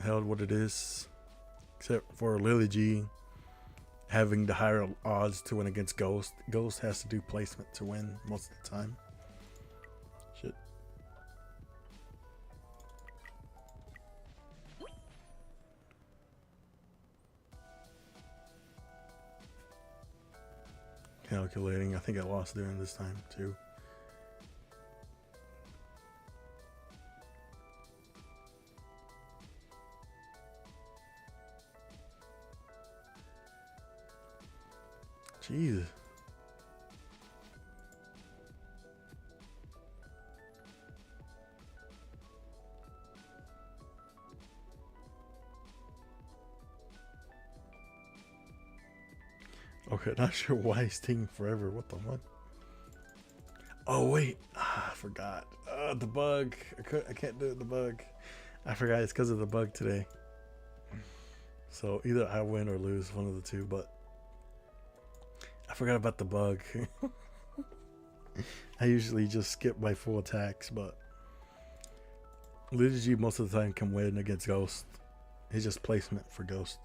A: what it is, except for Lilig having the higher odds to win against Ghost. Ghost has to do placement to win most of the time. Shit. Calculating. I think I lost during this time too. Jeez. Okay, not sure why it's taking forever. What the fuck? Oh wait, I forgot. The bug. I can't do it. The bug. I forgot it's because of the bug today. So either I win or lose, one of the two. But I forgot about the bug. I usually just skip my full attacks, but Lilig most of the time can win against Ghost. It's just placement for Ghost,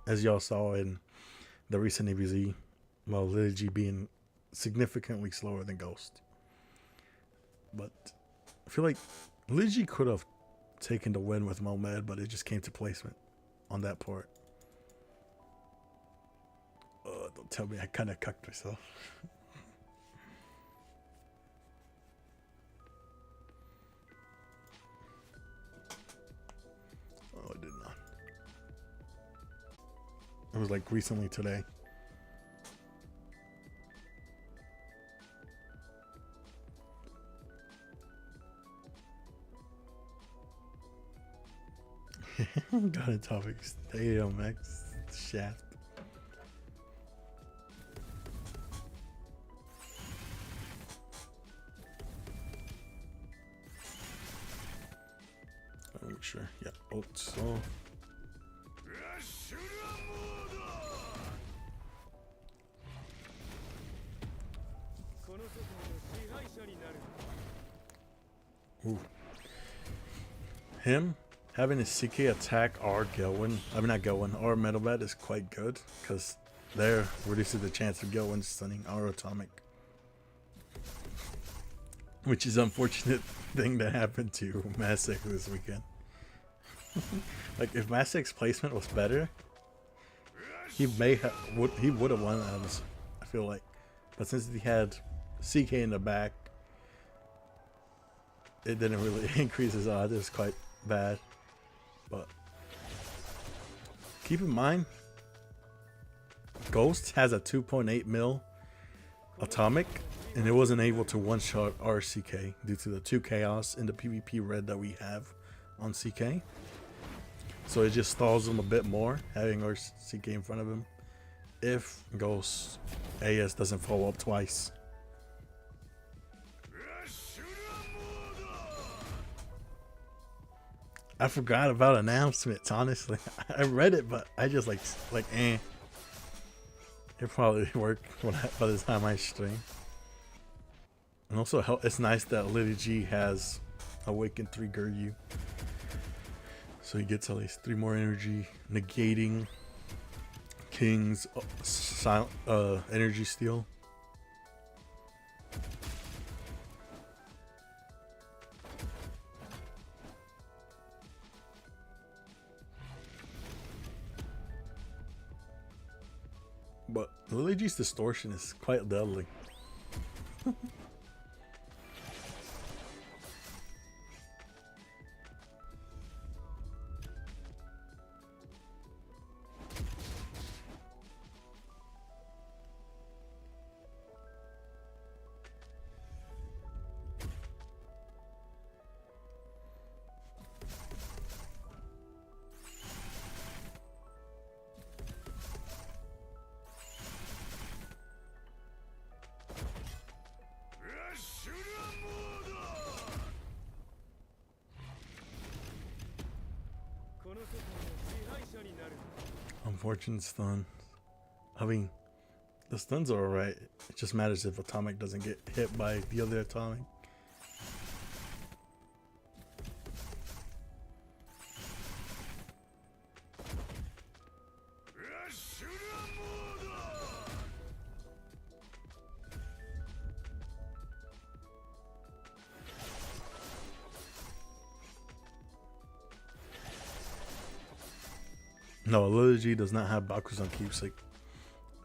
A: as y'all saw in the recent AVZ. Well, Lilig being significantly slower than Ghost. But I feel like Lilig could have taken the win with Momed, but it just came to placement on that part. Don't tell me I kind of cucked myself. Oh, I did not. It was like recently today. Got a topic. Stadium X shaft. Make sure. Yeah. Oh, so. Ooh. Him having his CK attack or Gelwin, I mean not Gelwin, or Metal Bat is quite good, because there reduces the chance of Gelwin stunning our Atomic. Which is an unfortunate thing that happened to Masesq this weekend. Like if Masesq's placement was better, he would have won. I feel like, but since he had CK in the back, it didn't really increase his odds. It was quite bad. But keep in mind, Ghost has a 2.8 mil Atomic, and it wasn't able to one-shot our CK due to the 2 chaos in the PvP red that we have on CK. So it just stalls him a bit more, having our CK in front of him, if Ghost AS doesn't follow up twice. I forgot about announcements, honestly. I read it, but I just like eh. It probably worked by the time I stream. And also, it's nice that Lilig has Awakened 3 Guryu. So he gets at least 3 more energy, negating King's energy steal. But Lilig's distortion is quite deadly. Unfortunate stun. I mean, the stuns are alright. It just matters if Atomic doesn't get hit by the other Atomic. No, Lilig does not have Bakusan keepsake.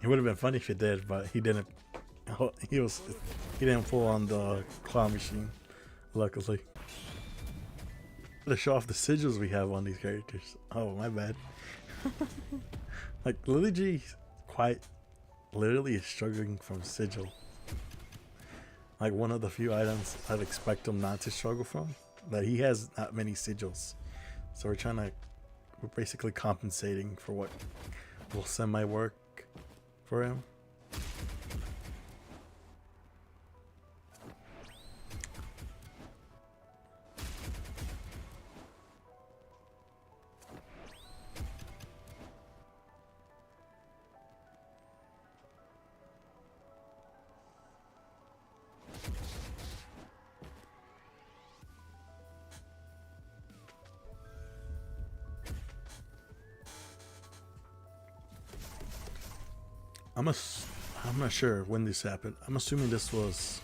A: It would have been funny if it did, but he didn't. He didn't pull on the claw machine, luckily. To show off the sigils we have on these characters. Oh, my bad. Like Lilig quite literally is struggling from sigil. Like one of the few items I'd expect him not to struggle from. That he has not many sigils, so we're basically compensating for what will semi-work for him. I'm not sure when this happened. I'm assuming this was...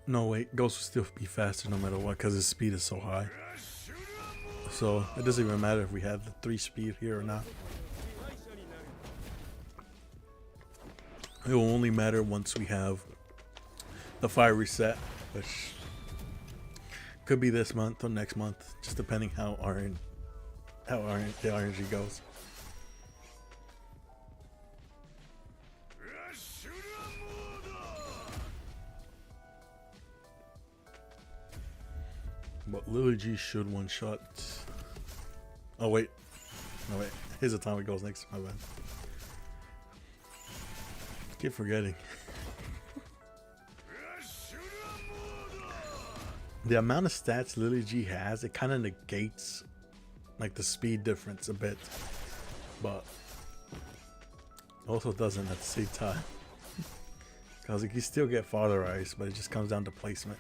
A: No, wait. Ghost will still be faster no matter what because his speed is so high. So it doesn't even matter if we have the 3 speed here or not. It will only matter once we have the fire reset, which could be this month or next month, just depending how the RNG goes. But Lilig should one shot. Oh wait, no wait. His atomic goes next. My bad. Keep forgetting. The amount of stats Lilig has, it kind of negates like the speed difference a bit, but also doesn't at the same time. Because you still get fatherized, but it just comes down to placement.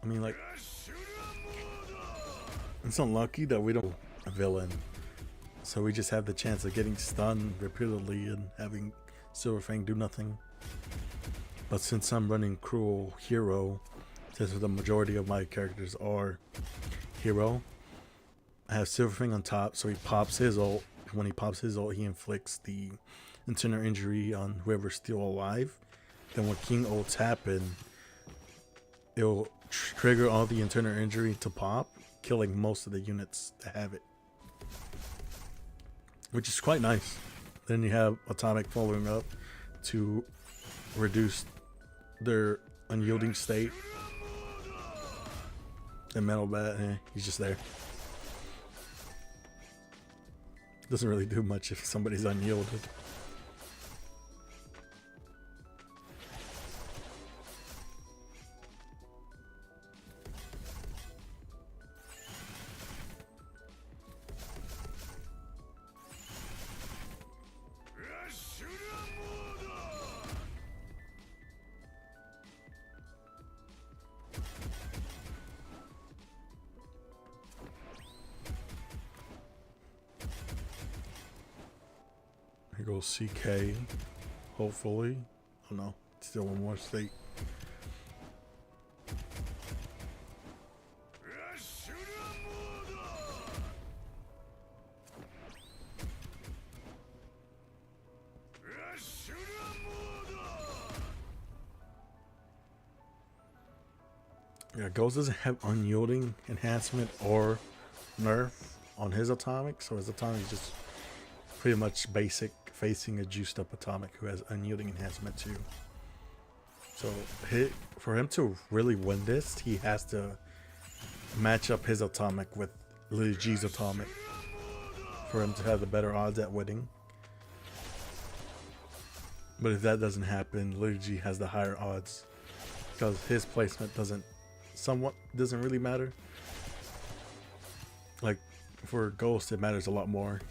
A: I mean, like, it's unlucky that we don't a villain, so we just have the chance of getting stunned repeatedly and having Silverfang do nothing. But since I'm running Cruel Hero, since the majority of my characters are Hero, I have Silverfang on top, so he pops his ult. When he pops his ult, he inflicts the internal injury on whoever's still alive. Then when King ults happen, it'll trigger all the internal injury to pop, killing most of the units that have it, which is quite nice. Then you have Atomic following up to reduce their unyielding state. And Metal Bat, he's just there. Doesn't really do much if somebody's unyielded. Here goes CK. Hopefully. Oh no, still one more state. Yeah, Ghost doesn't have unyielding enhancement or nerf on his atomic, so his atomic is just pretty much basic, facing a juiced up atomic who has unyielding enhancement too. So for him to really win this, he has to match up his atomic with Lilig's atomic for him to have the better odds at winning. But if that doesn't happen, Lilig has the higher odds because his placement doesn't really matter. Like for Ghost, it matters a lot more.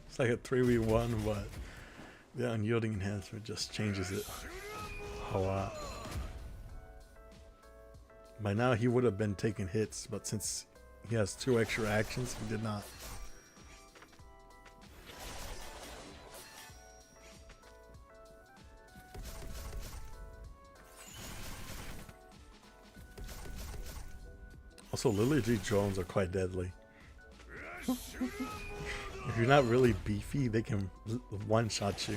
A: It's like a 3v1, but the unyielding enhancement just changes it a lot. By now he would have been taking hits, but since he has 2 extra actions, he did not. Also, Lilig drones are quite deadly. If you're not really beefy, they can one-shot you.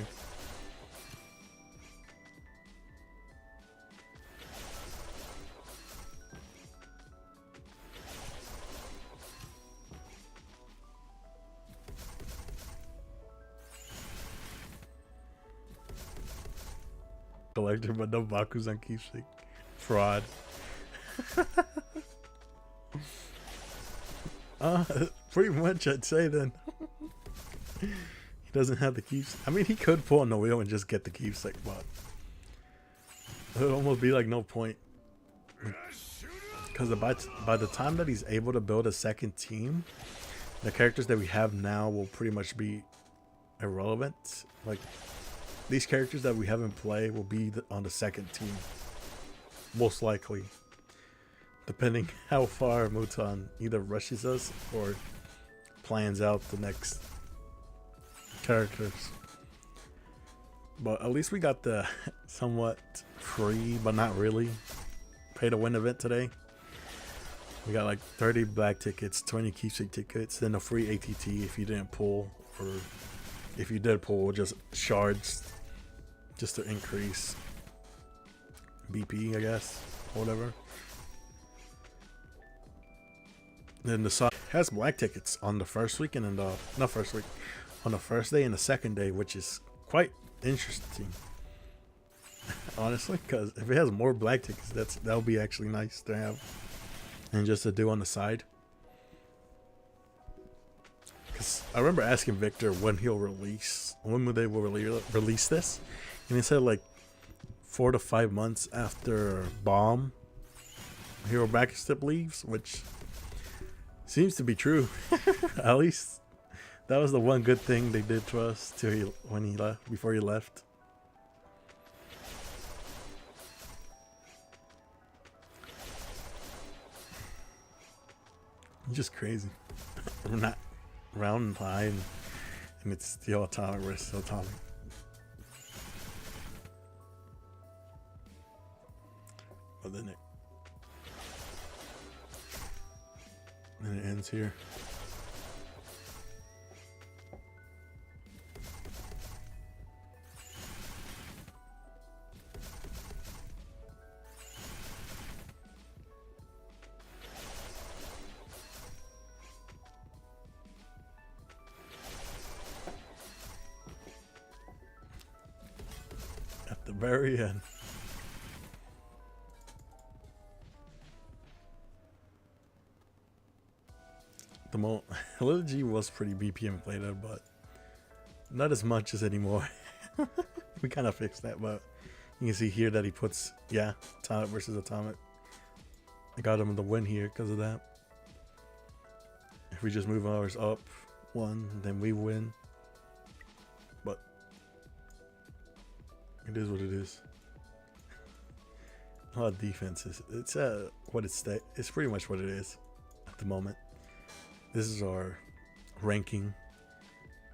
A: Collector, but no Baku's keepsake. Fraud. Pretty much, I'd say then. He doesn't have the keepsake. I mean, he could pull on the wheel and just get the keepsake, but it would almost be like no point. Because by the time that he's able to build a second team, the characters that we have now will pretty much be irrelevant. Like, these characters that we have in play will be on the second team. Most likely. Depending how far Mutan either rushes us or plans out the next characters. But at least we got the somewhat free, but not really, pay to win event today. We got like 30 black tickets, 20 keepsake tickets, then a free ATT if you didn't pull, or if you did pull, just shards just to increase BP, I guess, or whatever. Then the side has black tickets on the first weekend and not first week, on the first day and the second day, which is quite interesting, honestly, because if it has more black tickets, that'll be actually nice to have and just to do on the side. Because I remember asking Victor when they will release this, and he said like 4 to 5 months after Bomb Hero Bracket Step leaves, which seems to be true. At least that was the one good thing they did to us when he left, before he left. It's just crazy. We're not round and high, and it's still atomic versus atomic. But then it ends here. At the very end. Lilig was pretty BP inflated, but not as much as anymore. We kind of fixed that, but you can see here that he puts, yeah, atomic versus atomic. I got him the win here because of that. If we just move ours up, one, then we win. But it is what it is. A lot of defenses. It's what it's pretty much what it is at the moment. This is our ranking,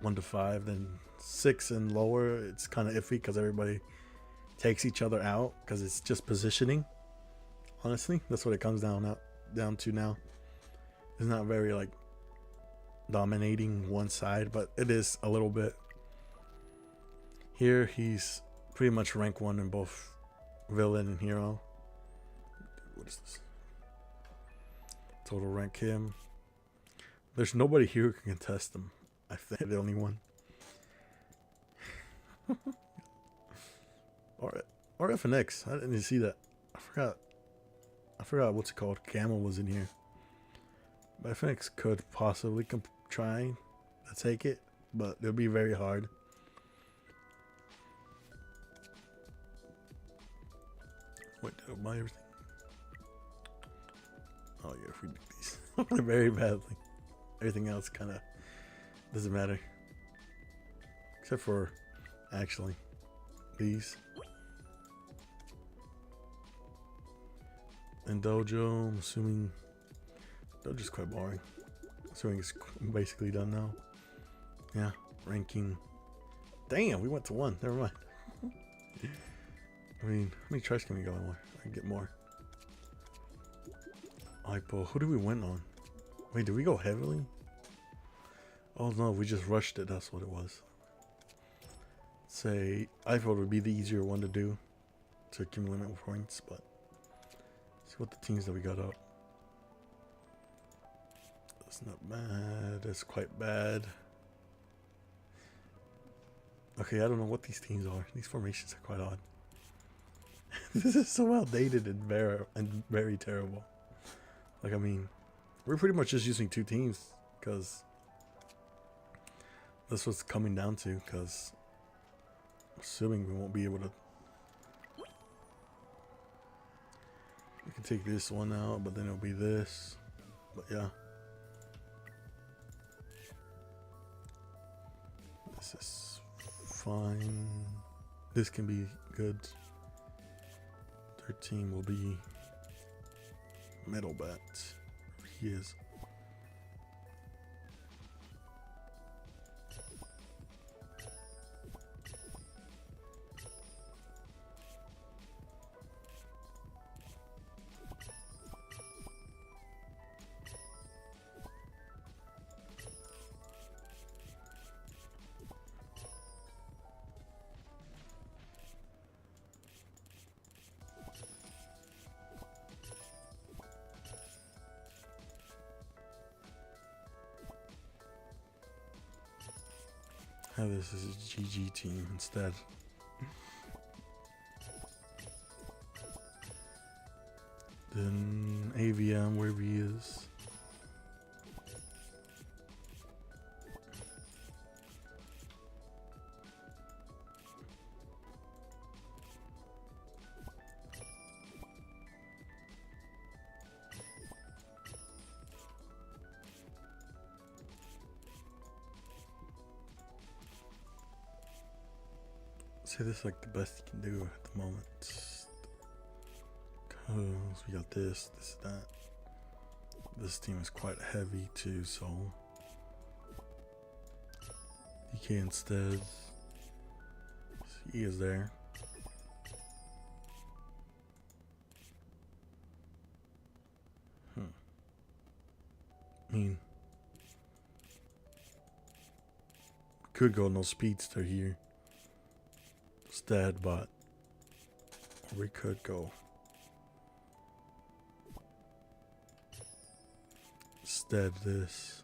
A: 1 to 5. Then 6 and lower, it's kind of iffy because everybody takes each other out because it's just positioning. Honestly, that's what it comes down to now. It's not very like dominating one side, but it is a little bit. Here he's pretty much rank 1 in both villain and hero. What is this? Total rank him. There's nobody here who can contest him. I think the only one. or FNX. I didn't even see that. I forgot what's it called. Camel was in here. But FNX could possibly try to take it, but it'll be very hard. Wait, did I buy everything? Oh yeah, if we do these very badly. Everything else kind of doesn't matter. Except for, actually, these. And Dojo, I'm assuming Dojo's quite boring. Assuming it's basically done now. Yeah, ranking. Damn, we went to 1. Never mind. I mean, how many tries can we go on? I can get more. Hypo. Who did we win on? Wait, did we go heavily? Oh no, we just rushed it. That's what it was. Say, I thought it would be the easier one to do to accumulate points, but see what the teams that we got up. That's not bad. That's quite bad. Okay, I don't know what these teams are. These formations are quite odd. This is so outdated and very terrible. Like, I mean, we're pretty much just using 2 teams because that's what's coming down to. Because assuming we won't be able to, we can take this one out, but then it'll be this. But yeah, this is fine. This can be good. 13 will be Metal Bat. He is. Have this as a GG team instead. Then AVM, wherever he is. Say this is like the best you can do at the moment. Cause we got this, that. This team is quite heavy too, so DK instead. He is there. I mean, could go no speedster here instead, but we could go instead this.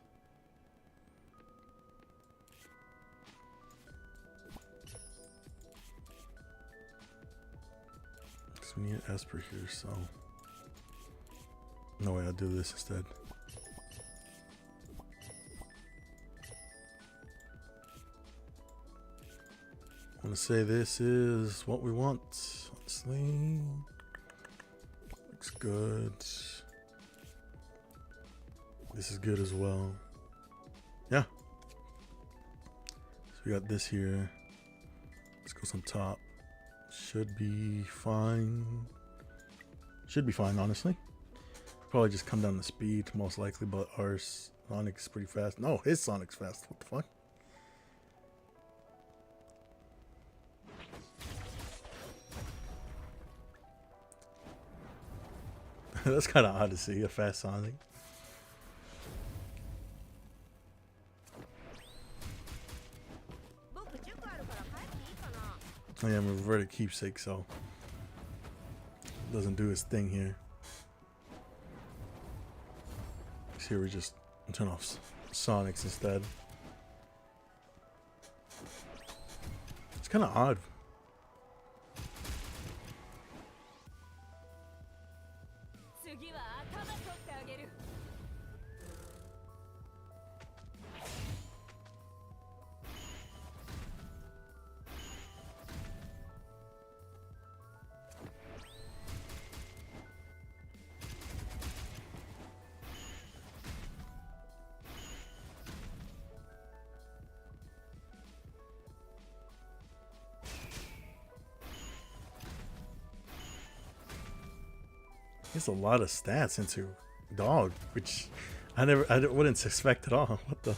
A: So we need Esper here, so no way, I'll do this instead. I'm gonna say this is what we want. Honestly, looks good. This is good as well. Yeah, we got this here. Let's go on top. Should be fine. Should be fine, honestly. Probably just come down the speed, most likely, but our Sonic's pretty fast. No, his Sonic's fast. What the fuck? That's kind of odd to see, a fast Sonic. Oh yeah, I'm a reverted keepsake, so doesn't do his thing here. Here we just turn off Sonics instead. It's kind of odd. There's a lot of stats into dog, which I wouldn't expect at all. What the?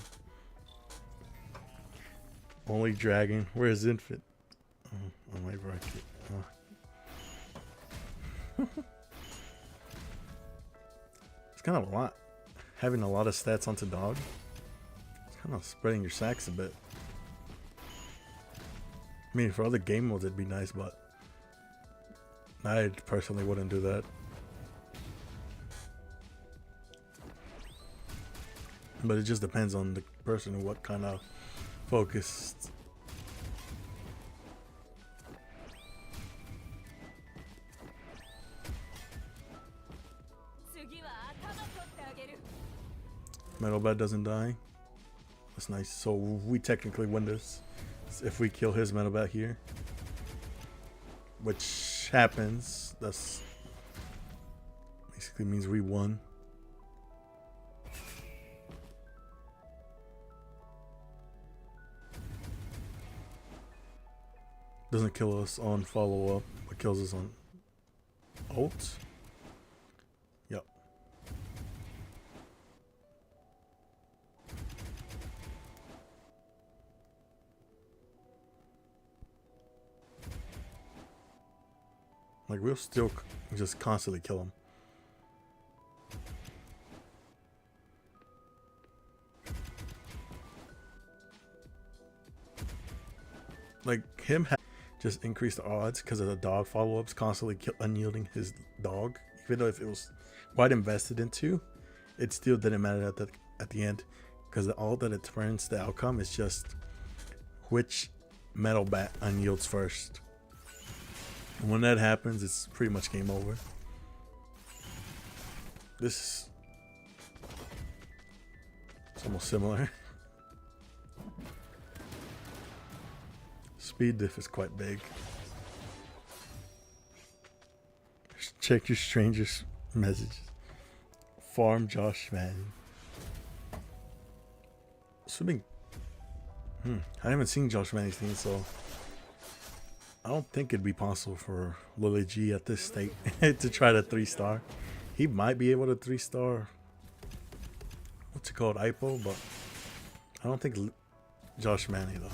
A: Only dragon. Where's infant? Oh, my bracket. It's kind of a lot. Having a lot of stats onto dog. It's kind of spreading your sacks a bit. I mean, for other game modes, it'd be nice, but I personally wouldn't do that. But it just depends on the person and what kind of focus. Metal Bat doesn't die. That's nice. So we technically win this if we kill his Metal Bat here, which happens. That's basically means we won. Doesn't kill us on follow up, but kills us on ult. Yep. Like, we'll still just constantly kill him. Like, him just increase the odds because of the dog follow-ups, constantly unyielding his dog. Even though if it was quite invested into, it still didn't matter at the end, because all that it turns the outcome is just which Metal Bat unyields first. And when that happens, it's pretty much game over. This is almost similar. Speed diff is quite big. Check your strangers' messages. Farm Josh Madden. Swimming. I haven't seen Josh Madden's thing, so I don't think it'd be possible for Lilig at this state to try to 3-star. He might be able to 3-star. What's it called? IPO, but I don't think Josh Madden though.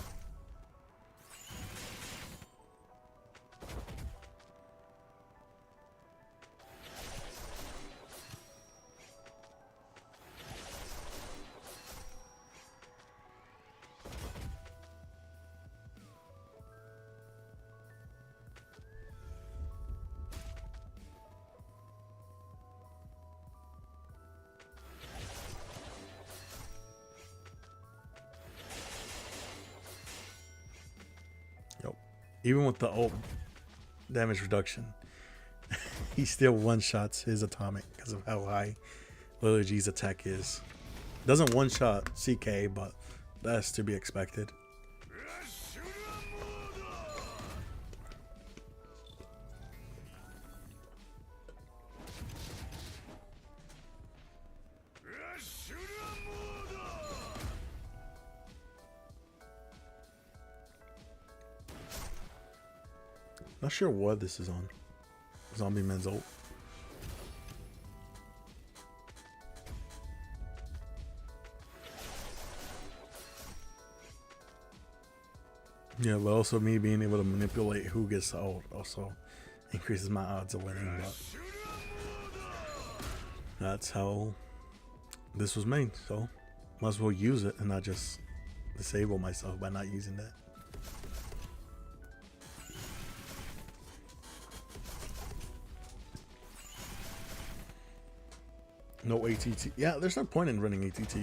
A: Even with the ult damage reduction, he still one-shots his atomic because of how high Lilig's attack is. Doesn't one-shot CK, but that's to be expected. Not sure what this is on. Zombie Man's ult. Yeah, but also me being able to manipulate who gets the ult also increases my odds of winning. But that's how this was made, so might as well use it and not just disable myself by not using that. No ATT. Yeah, there's no point in running ATT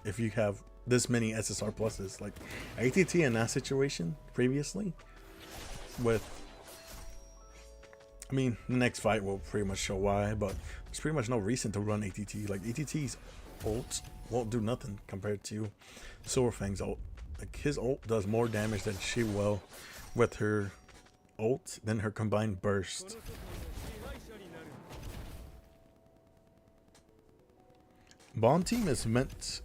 A: if you have this many SSR pluses. Like ATT in that situation previously with, I mean, the next fight will pretty much show why, but there's pretty much no reason to run ATT. Like ATT's ult won't do nothing compared to Silverfang's ult. Like his ult does more damage than she will with her ult than her combined burst. Bomb team is meant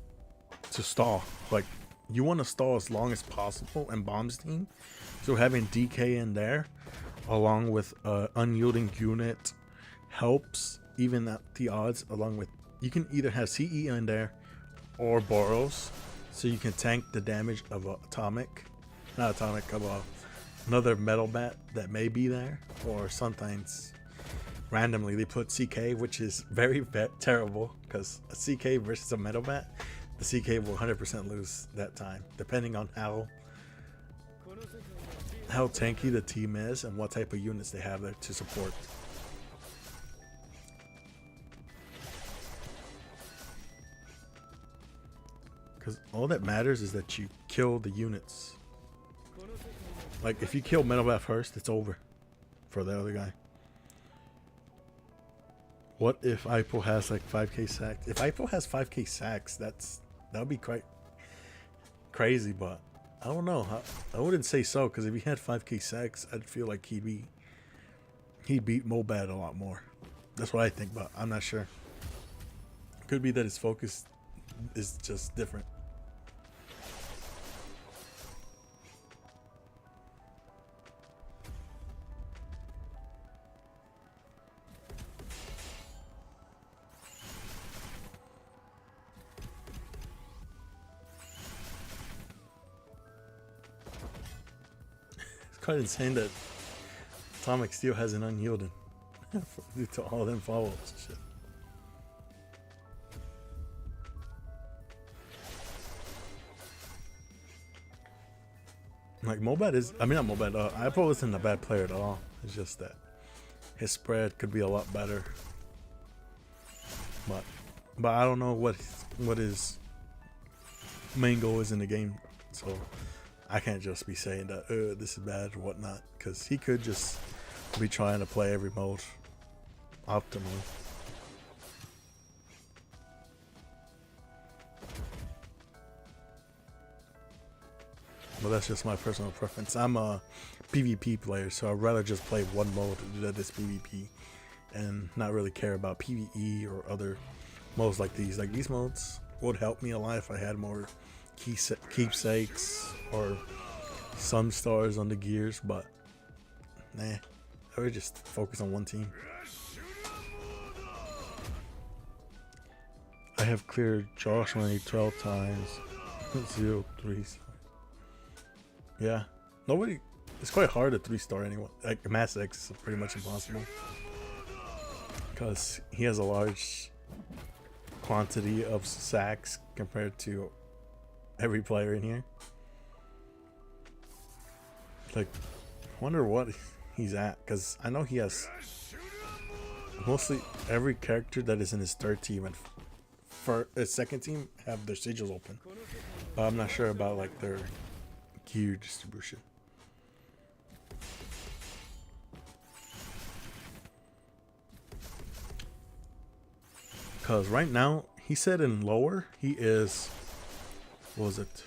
A: to stall. Like you want to stall as long as possible in Bomb's team, so having DK in there along with unyielding unit helps even at the odds. Along with, you can either have CE in there or Boros, so you can tank the damage of a another metal bat that may be there, or sometimes randomly they put CK, which is very terrible because a CK versus a metal bat, the CK will 100% lose that time, depending on how tanky the team is and what type of units they have there to support. Because all that matters is that you kill the units. Like if you kill metal bat first, it's over for the other guy. What if Ipo has like 5k sacks? If Ipo has 5k sacks, that would be quite crazy, but I don't know. I wouldn't say so, because if he had 5k sacks, I'd feel like he'd beat Mobad a lot more. That's what I think, but I'm not sure. Could be that his focus is just different. Quite insane that Atomic Steel has an unyielding due to all them follows and shit. Like Mobad is, I mean not Mobad, Ipo isn't a bad player at all. It's just that his spread could be a lot better. But I don't know what his main goal is in the game, so I can't just be saying that this is bad or whatnot, because he could just be trying to play every mode optimally. But that's just my personal preference. I'm a PvP player, so I'd rather just play one mode that is PvP and not really care about PvE or other modes like these. Like these modes would help me a lot if I had more keepsakes or some stars on the gears, but nah, I would just focus on one team. I have cleared Josh Money 12 times. 0-3. Yeah, nobody. It's quite hard to 3-star anyone. Like Masesq is pretty much impossible because he has a large quantity of sacks compared to every player in here. Like, I wonder what he's at, because I know he has mostly every character that is in his third team and for his second team have their sigils open. But I'm not sure about like their gear distribution. Because right now, he said in lower, he is, what was it?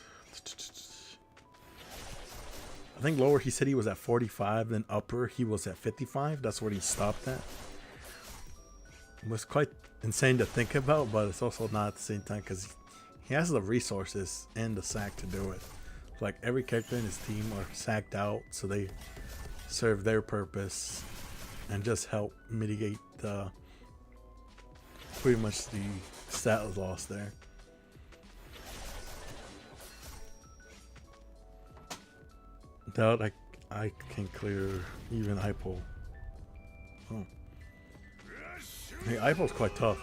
A: I think lower he said he was at 45, then upper he was at 55. That's where he stopped at. It was quite insane to think about, but it's also not at the same time because he has the resources and the sack to do it. Like every character in his team are sacked out, so they serve their purpose and just help mitigate the pretty much the stat loss there. Doubt I can clear even Hypo. Oh. Hey, Hypo's quite tough.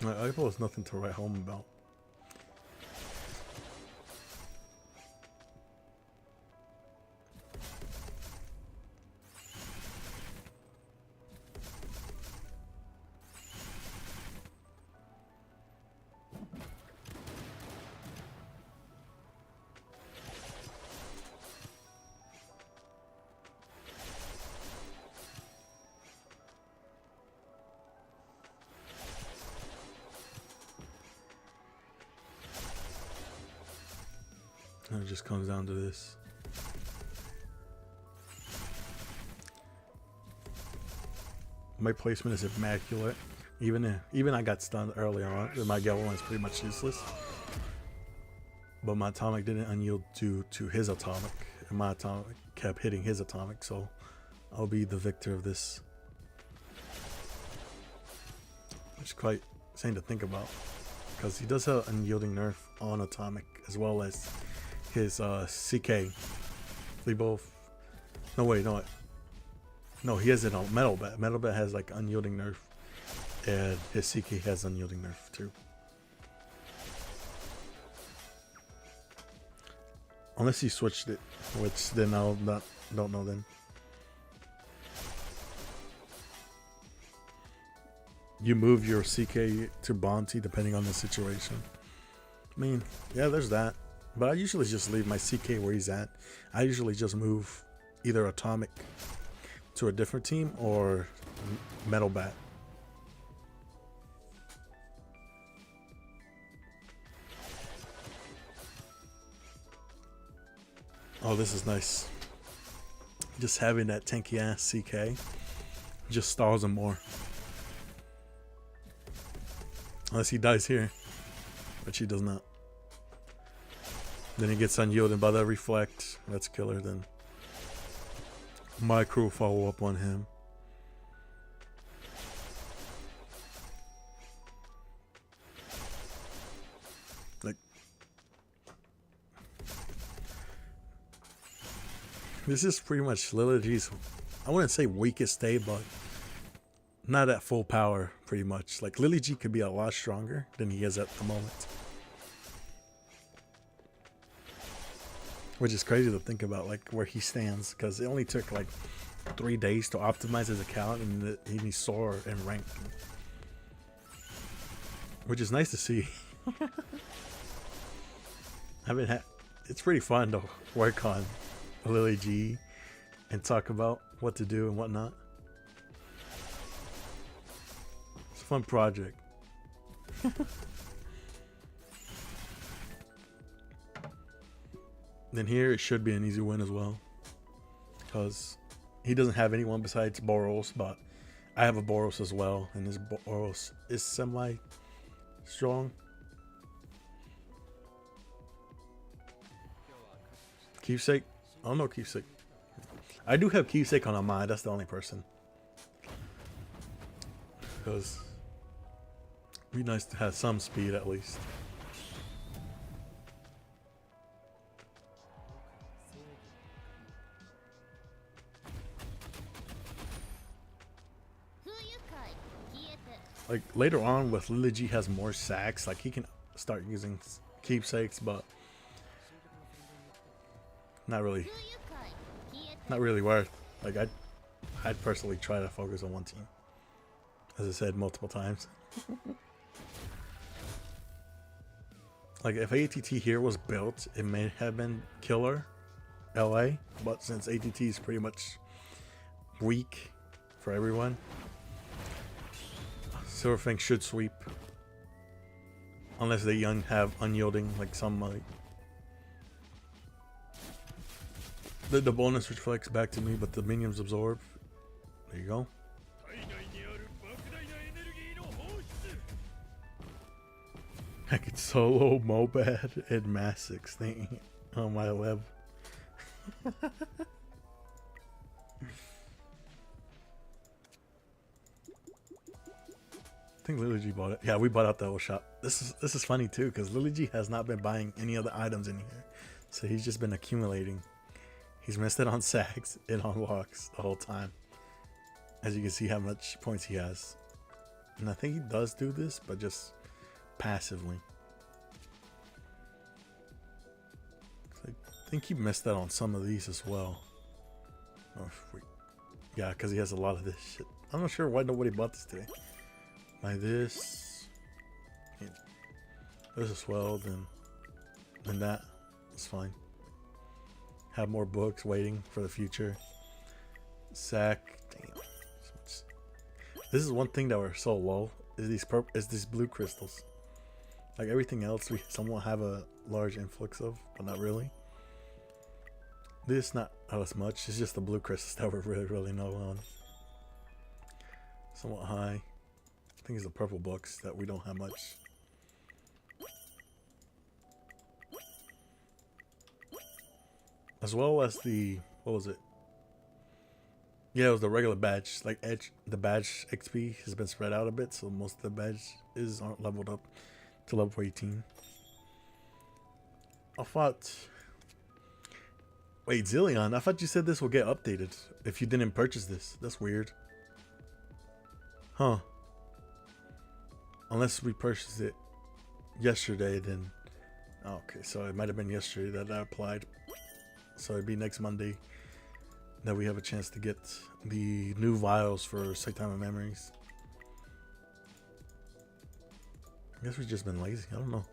A: Hypo is nothing to write home about. And it just comes down to this. My placement is immaculate. Even I got stunned early on. My Gale is pretty much useless. But my atomic didn't unyield due to his atomic. And my atomic kept hitting his atomic, so I'll be the victor of this. Which is quite insane to think about. Because he does have unyielding nerf on atomic as well as his CK. They both. No wait, no. No, he has it on Metal Bat. Metal Bat has like unyielding nerf, and his CK has unyielding nerf too. Unless he switched it, which then I'll don't know then. You move your CK to Bounty depending on the situation. I mean, yeah, there's that. But I usually just leave my CK where he's at. I usually just move either Atomic to a different team or Metal Bat. Oh, this is nice. Just having that tanky ass CK just stalls him more. Unless he dies here, which he does not. Then he gets unyielded by that reflect. That's killer. Then my crew follow up on him. Like, this is pretty much Lilig's, I wouldn't say weakest day, but not at full power, pretty much. Like, Lilig could be a lot stronger than he is at the moment. Which is crazy to think about, like, where he stands, because it only took, like, 3 days to optimize his account, and he soared in rank. Which is nice to see. It's pretty fun to work on Lilig and talk about what to do and whatnot. It's a fun project. Then here it should be an easy win as well, because he doesn't have anyone besides Boros, but I have a Boros as well, and his Boros is semi-strong. Keepsake? I don't know Keepsake. I do have Keepsake on a mind, that's the only person. Because it'd be nice to have some speed at least. Like, later on with Lilig has more sacks, like he can start using keepsakes, but not really worth. Like, I'd personally try to focus on one team, as I said multiple times. Like, if ATT here was built, it may have been killer LA, but since ATT is pretty much weak for everyone, Silverfang should sweep, unless they have unyielding like some might. The bonus reflects back to me, but the minions absorb. There you go. I could solo Mobad and Masesq thing on my level. I think Lilig bought it. Yeah, we bought out the whole shop. This is funny too, because Lilig has not been buying any other items in here, so he's just been accumulating. He's missed it on sags and on walks the whole time. As you can see how much points he has, and I think he does do this, but just passively. I think he missed that on some of these as well. Oh, yeah, because he has a lot of this shit. I'm not sure why nobody bought this today. Buy this. Yeah. This as well, then that. It's fine. Have more books waiting for the future. Sack. Damn. This is one thing that we're so low. Is these blue crystals. Like everything else, we somewhat have a large influx of, but not really. This not as much. It's just the blue crystals that we're really low on. Somewhat high. I think it's the purple books that we don't have much. As well as the, what was it? Yeah, it was the regular badge. Like the badge XP has been spread out a bit, so most of the badges aren't leveled up to level 18. I thought, wait, Zillion, I thought you said this will get updated if you didn't purchase this. That's weird. Huh. Unless we purchased it yesterday, then. Oh, okay, so it might have been yesterday that I applied. So it'd be next Monday that we have a chance to get the new vials for Saitama Memories. I guess we've just been lazy. I don't know.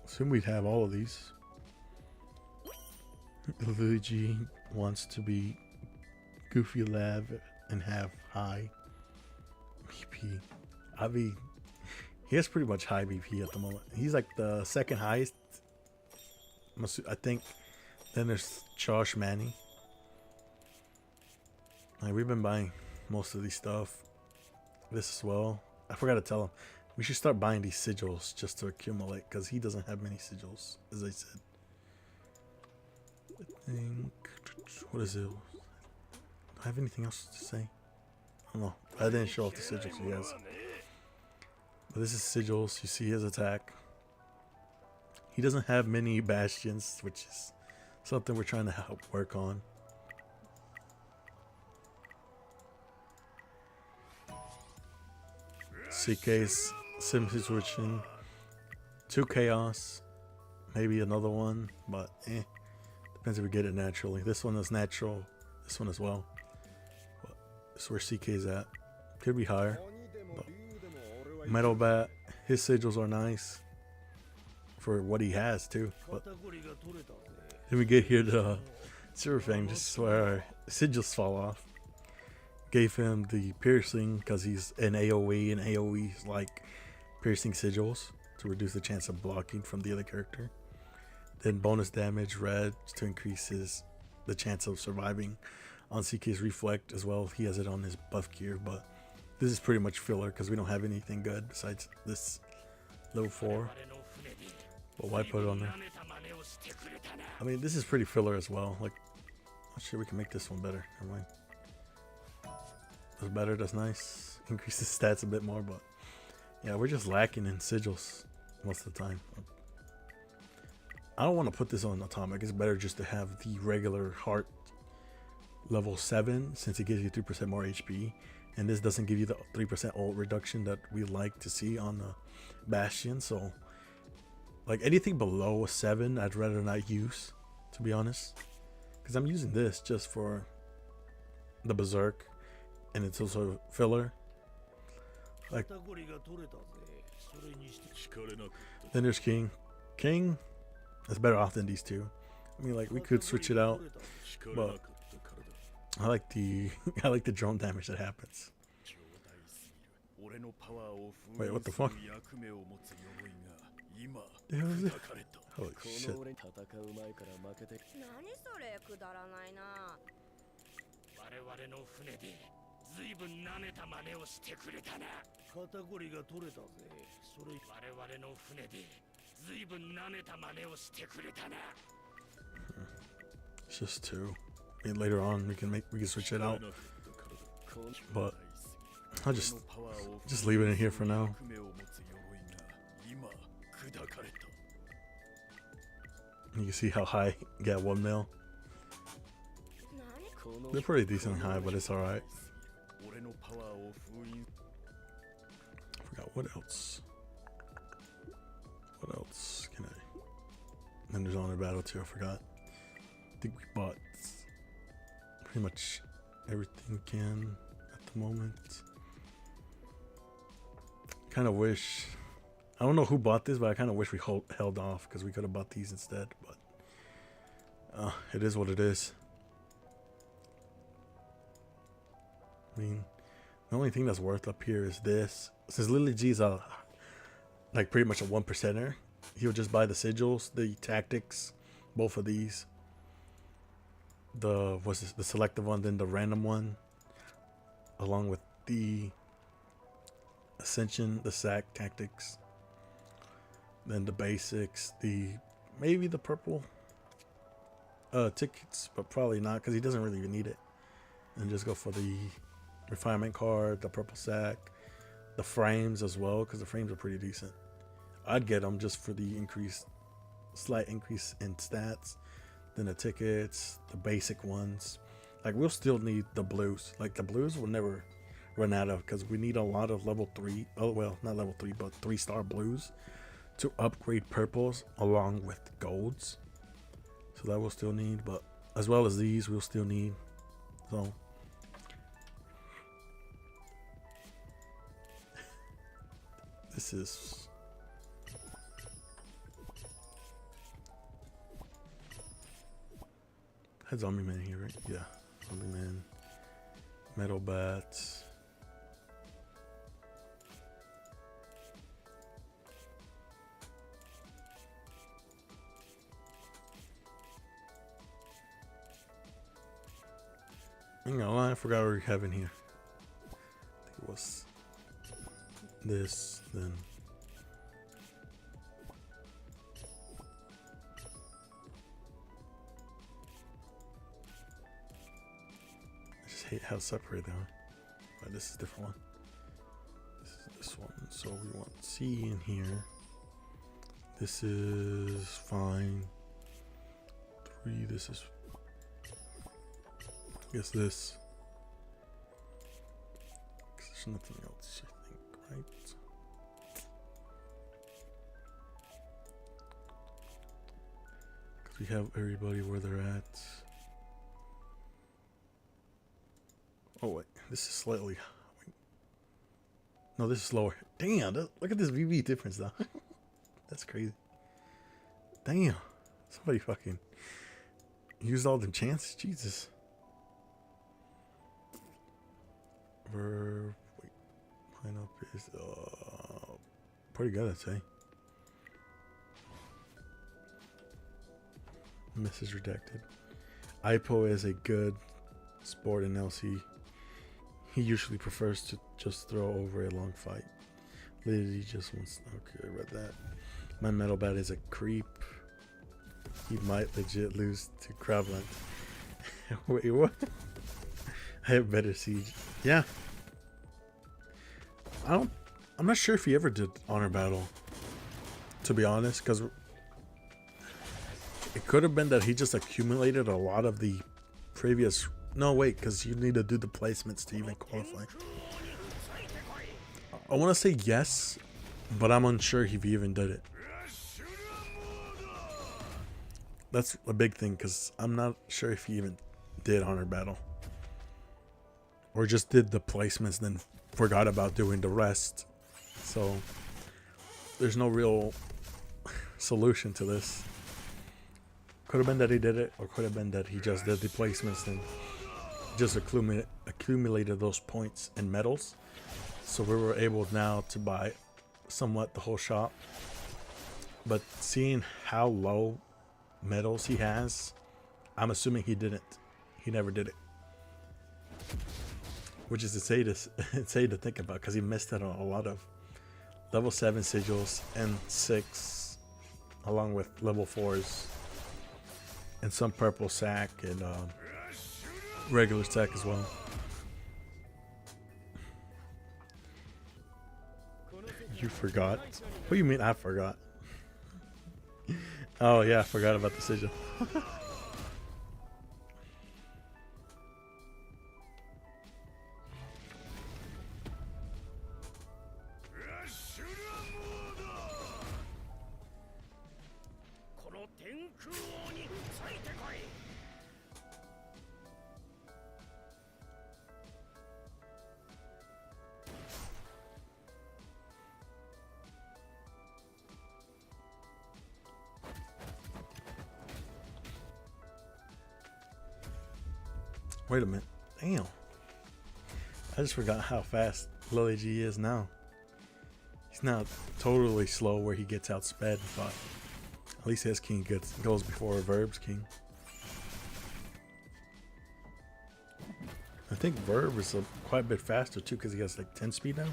A: Assume we'd have all of these. Luigi wants to be Goofy Lab and have high BP. Avi, he has pretty much high BP at the moment. He's like the second highest, I think. Then there's Josh Manny. Like, we've been buying most of these stuff. This as well. I forgot to tell him. We should start buying these sigils just to accumulate, because he doesn't have many sigils, as I said. I think... What is it? Do I have anything else to say? I don't know. I didn't show off the sigils he has. But this is sigils. You see his attack. He doesn't have many bastions, which is something we're trying to help work on. CK's sim situation. 2 chaos. Maybe another one, but depends if we get it naturally. This one is natural. This one as well. But this is where CK's at. Could be higher. But Metal Bat, his sigils are nice for what he has too. But then we get here to Silver Fang, just where our sigils fall off. Gave him the piercing because he's an AoE, and AoE's like piercing sigils to reduce the chance of blocking from the other character. Then bonus damage red to increase the chance of surviving on CK's reflect as well. He has it on his buff gear, but this is pretty much filler because we don't have anything good besides this level 4. But why put it on there? I mean, this is pretty filler as well. Like, I'm sure we can make this one better. Never mind. That's better. That's nice. Increase the stats a bit more, but yeah, we're just lacking in sigils most of the time. I don't want to put this on atomic. It's better just to have the regular heart level 7 since it gives you 3% more HP, and this doesn't give you the 3% ult reduction that we like to see on the bastion. So like anything below a 7 I'd rather not use, to be honest, because I'm using this just for the berserk, and it's also filler. Like, then there's King. King is better off than these two. I mean, like, we could switch it out, but I like the I like the drone damage that happens. Wait, what the fuck? Holy shit. It's just two. I mean, later on we can switch it out, but I'll just leave it in here for now. You can see how high you got 1 mil. They're pretty decently high, but it's alright. I forgot what else. What else can I? Then there's honor battle too. I forgot. I think we bought pretty much everything we can at the moment. Kind of wish, I don't know who bought this, but I kind of wish we held off because we could have bought these instead. But it is what it is. I mean, the only thing that's worth up here is this. Since Lilig is like pretty much a 1%er, he'll just buy the sigils, the tactics, both of these. The selective one, then the random one, along with the ascension, the sack tactics, then the basics, maybe the purple tickets, but probably not because he doesn't really even need it. And just go for the refinement card, the purple sack, the frames as well, because the frames are pretty decent. I'd get them just for the slight increase in stats. Then the tickets, the basic ones. Like, we'll still need the blues. Like, the blues will never run out of, because we need a lot of level 3. Oh, well, not level 3, but 3-star blues to upgrade purples along with golds. So that we'll still need, but as well as these, we'll still need. So this is had zombie man here, right? Yeah, zombie man, metal bats. I forgot what we have in here. I think it was this, then I just hate how separate they are. But this is a different one. This is this one. So we want C in here. This is fine. 3, this is, I guess this. There's nothing else, I think, right? Because we have everybody where they're at. Oh wait, this is slightly. Wait. No, this is lower. Damn, look at this VV difference though. That's crazy. Damn, somebody fucking used all the chances. Jesus. Wait, line up is pretty good, I'd say. Message rejected. Ipo is a good sport in LC. He usually prefers to just throw over a long fight. Lilig just wants. Okay, I read that. My metal bat is a creep. He might legit lose to Crabland. Wait, what? I have better siege. Yeah. I'm not sure if he ever did honor battle, to be honest, because it could have been that he just accumulated a lot of the previous. No, wait, because you need to do the placements to even qualify. I want to say yes, but I'm unsure if he even did it. That's a big thing, because I'm not sure if he even did honor battle. Or just did the placements, then forgot about doing the rest. So there's no real solution to this. Could have been that he did it, or could have been that he just did the placements and just accumulated those points and medals. So we were able now to buy somewhat the whole shop. But seeing how low medals he has, I'm assuming he didn't. He never did it. which is insane to think about because he missed out on a lot of level 7 sigils and 6, along with level 4s, and some purple sack and regular sack as well. You forgot? What do you mean I forgot? Oh yeah, I forgot about the sigil. Wait a minute. Damn. I just forgot how fast Lilig is now. He's not totally slow where he gets outsped, but at least his king goes before Verb's king. I think Verb is quite a bit faster too because he has like 10 speed now.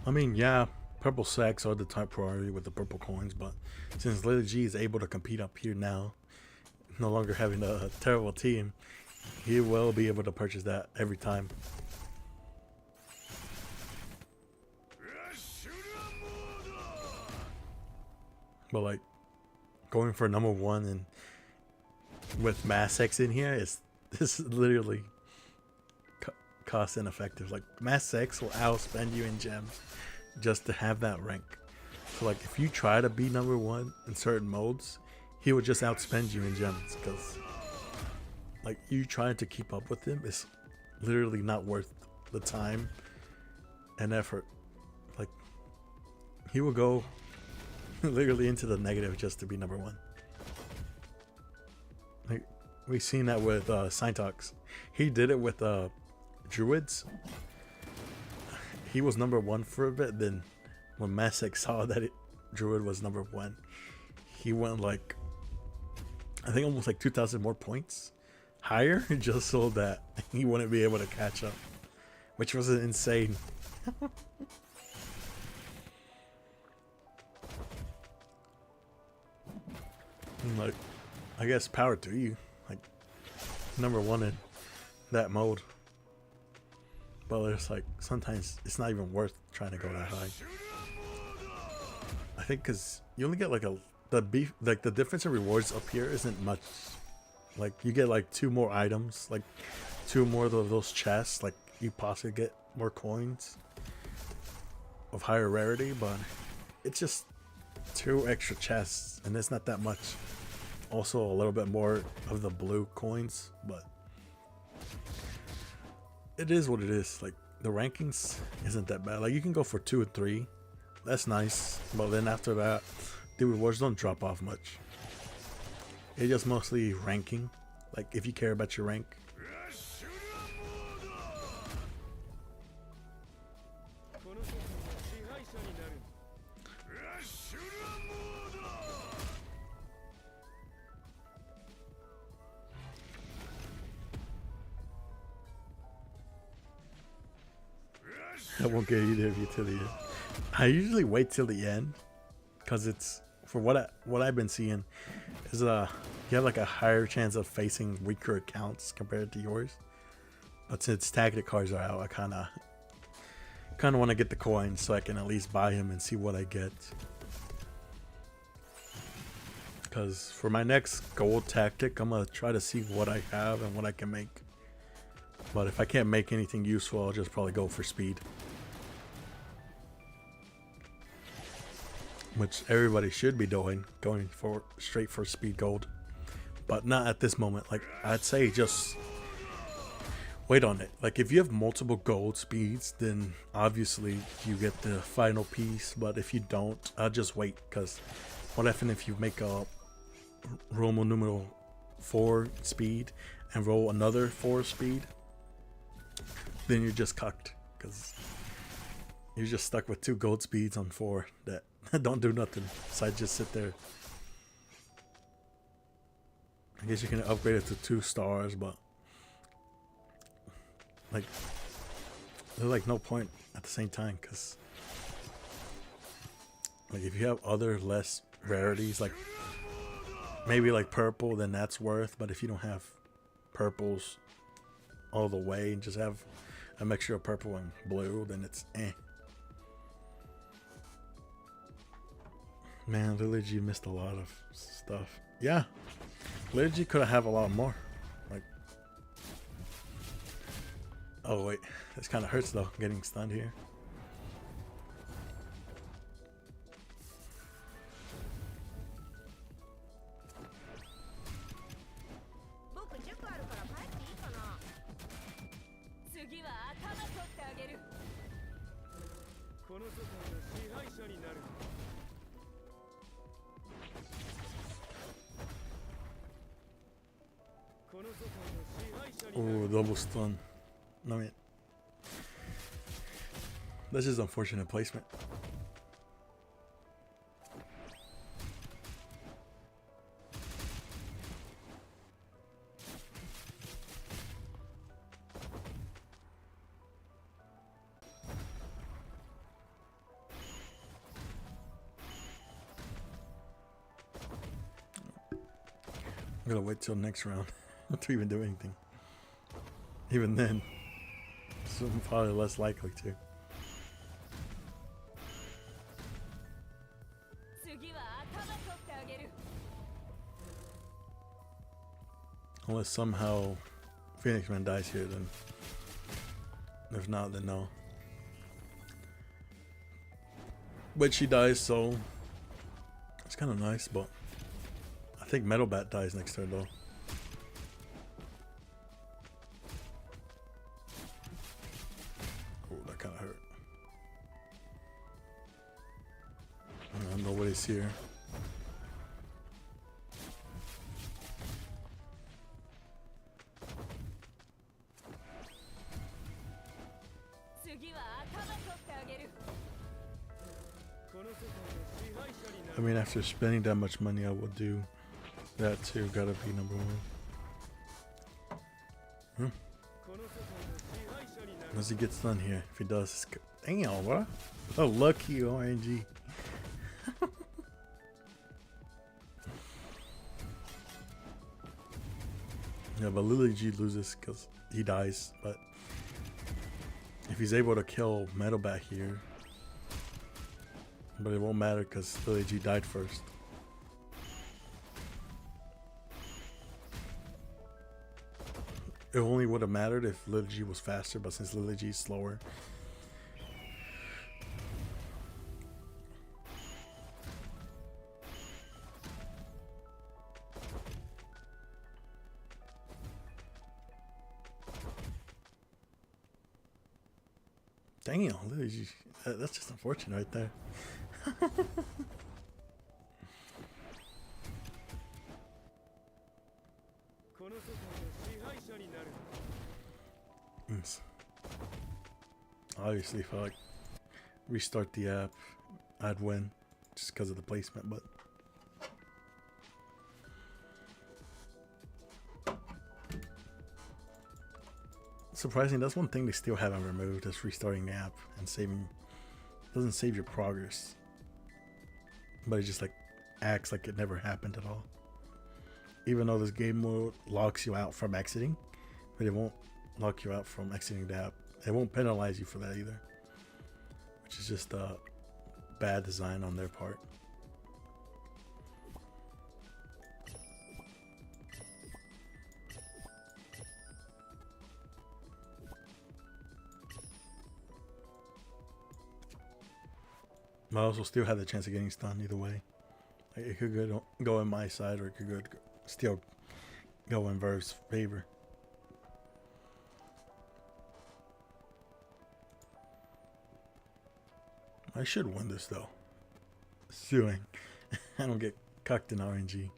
A: I mean, yeah, purple sacks are the top priority with the purple coins, but since Lilig is able to compete up here now, no longer having a terrible team, he will be able to purchase that every time. But like, going for number 1 and with Masesq in here is literally cost ineffective. Like Masesq will outspend you in gems just to have that rank. So like if you try to be number 1 in certain modes, he will just outspend you in gems because like you trying to keep up with him is literally not worth the time and effort. Like he will go literally into the negative just to be number 1. Like we've seen that with Syntox. He did it with Druids. He was number 1 for a bit, then when Masesq saw that Druid was number 1, he went like, I think almost like 2,000 more points higher just so that he wouldn't be able to catch up, which was insane. Like, I guess power to you, like number 1 in that mode. But it's like sometimes it's not even worth trying to go that high. I think because you only get like the difference in rewards up here isn't much. Like you get like 2 more items, like 2 more of those chests. Like you possibly get more coins of higher rarity, but it's just 2 extra chests, and it's not that much. Also a little bit more of the blue coins, but it is what it is. Like the rankings isn't that bad. Like you can go for 2 and 3, that's nice, but then after that the rewards don't drop off much. It's just mostly ranking, like if you care about your rank. I won't get either of you till the end. I usually wait till the end because it's, for what I've been seeing, is you have like a higher chance of facing weaker accounts compared to yours. But since tactic cards are out, I kind of want to get the coins so I can at least buy him and see what I get. Because for my next gold tactic, I'm gonna try to see what I have and what I can make. But if I can't make anything useful, I'll just probably go for speed. Which everybody should be doing, going for straight for speed gold. But not at this moment. Like I'd say just wait on it. Like if you have multiple gold speeds, then obviously you get the final piece. But if you don't, I'll just wait, because what happens if you make a Roman numeral 4 speed and roll another 4 speed, then you're just cucked because you're just stuck with 2 gold speeds on 4 that don't do nothing besides just sit there. I guess you can upgrade it to 2 stars, but like there's like no point at the same time, because like if you have other less rarities, like maybe like purple, then that's worth. But if you don't have purples all the way and just have a mixture of purple and blue, then it's eh. Man, Lilig missed a lot of stuff. Yeah, Lilig could have a lot more. Like, oh wait, this kind of hurts though, getting stunned here. Oh, double stun. No, man. That's just unfortunate placement. I'm gonna wait till next round to even do anything. Even then, it's probably less likely to. Unless somehow Phoenix Man dies here, then if not, then no. But she dies, so it's kind of nice. But I think Metal Bat dies next turn though. Oh, that kind of hurt. Nobody's here. I mean, after spending that much money, I would do that too. Gotta be number 1. Unless he gets done here. If he does, it's damn, bro. Oh, lucky RNG. Yeah, but Lilig loses because he dies. But if he's able to kill Metal Bat here, but it won't matter because Lilig died first. It only would have mattered if Lilig was faster, but since Lilig is slower. Damn, Lilig, that's just unfortunate right there. Obviously, if I like restart the app, I'd win just because of the placement, but surprisingly, that's one thing they still haven't removed, is restarting the app and saving. It doesn't save your progress, but it just like acts like it never happened at all. Even though this game mode locks you out from exiting, but it won't lock you out from exiting the app. It won't penalize you for that either, which is just bad design on their part. But I also still have the chance of getting stunned either way. Like, it could go in my side, or it could still go in Verve's favor. I should win this though. Suing. I don't get cucked in RNG.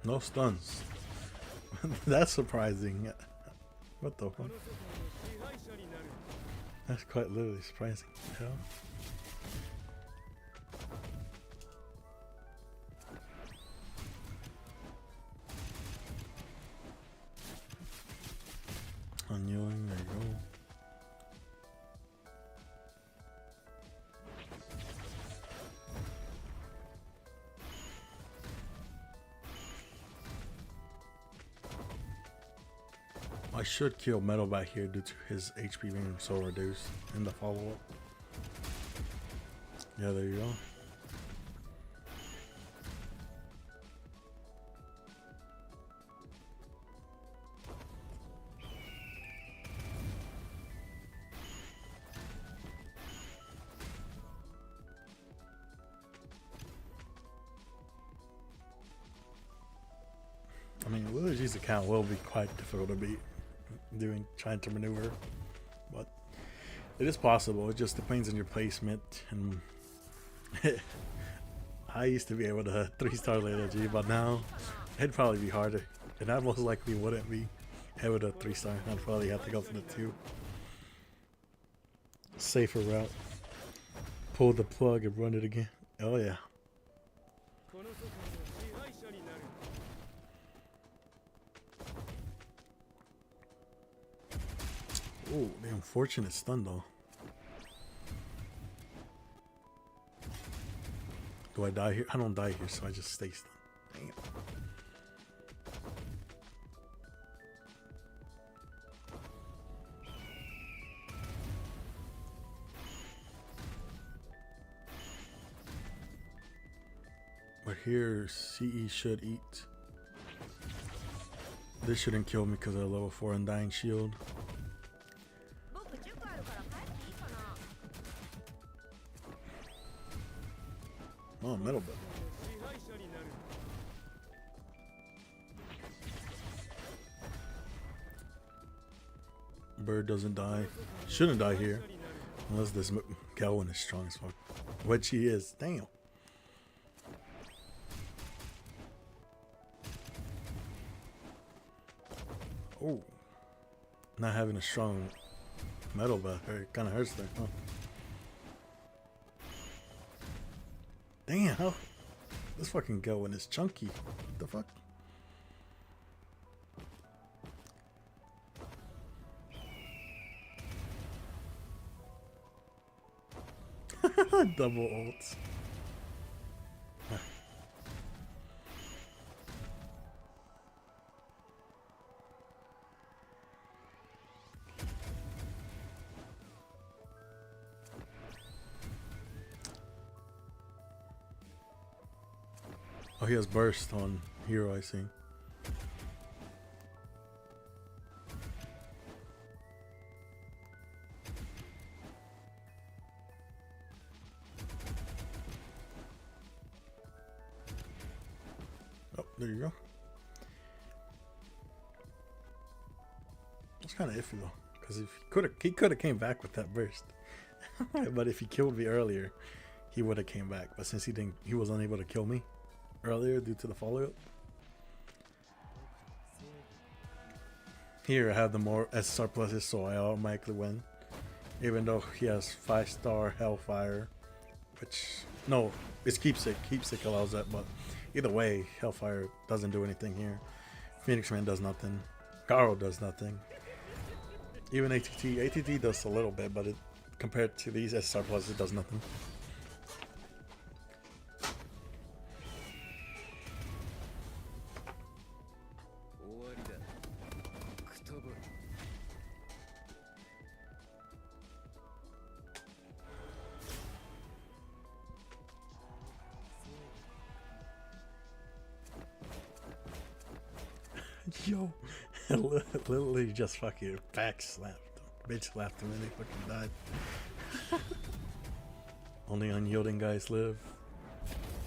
A: No stuns. That's surprising. What the fuck? That's quite literally surprising. Hell. Unyielding, there you go. I should kill Metal back here due to his HP being so reduced in the follow-up. Yeah, there you go. I mean, Lilig's account will be quite difficult to beat trying to maneuver, but it is possible. It just depends on your placement. And I used to be able to 3-star Lilig, but now it'd probably be harder, and I most likely wouldn't be able to 3-star. I'd probably have to go for the 2. Safer route. Pull the plug and run it again. Oh yeah. Oh, the unfortunate stun though. Do I die here? I don't die here, so I just stay stunned. Damn. But here, CE should eat. This shouldn't kill me because I have level 4 Undying Shield. Oh, metal bit. Bird doesn't die. Shouldn't die here. Unless this Calvin is strong as fuck. Which he is. Damn. Oh. Not having a strong metal bat kind of hurts there, huh? Damn, this fucking Calvin is chunky. What the fuck? Double ults. Oh, he has burst on hero, I see. Oh, there you go. It's kind of iffy though, because if he could have came back with that burst. But if he killed me earlier, he would have came back. But since he was unable to kill me earlier due to the follow-up. Here I have the more SSR pluses, so I automatically win. Even though he has 5-star Hellfire, which no, it's Keepsake. Keepsake allows that, but either way, Hellfire doesn't do anything here. Phoenix Man does nothing. Garo does nothing. Even ATT does a little bit, but it compared to these SSR pluses, it does nothing. Yo, literally just fucking back slapped him. Bitch slapped him and he fucking died. Only unyielding guys live.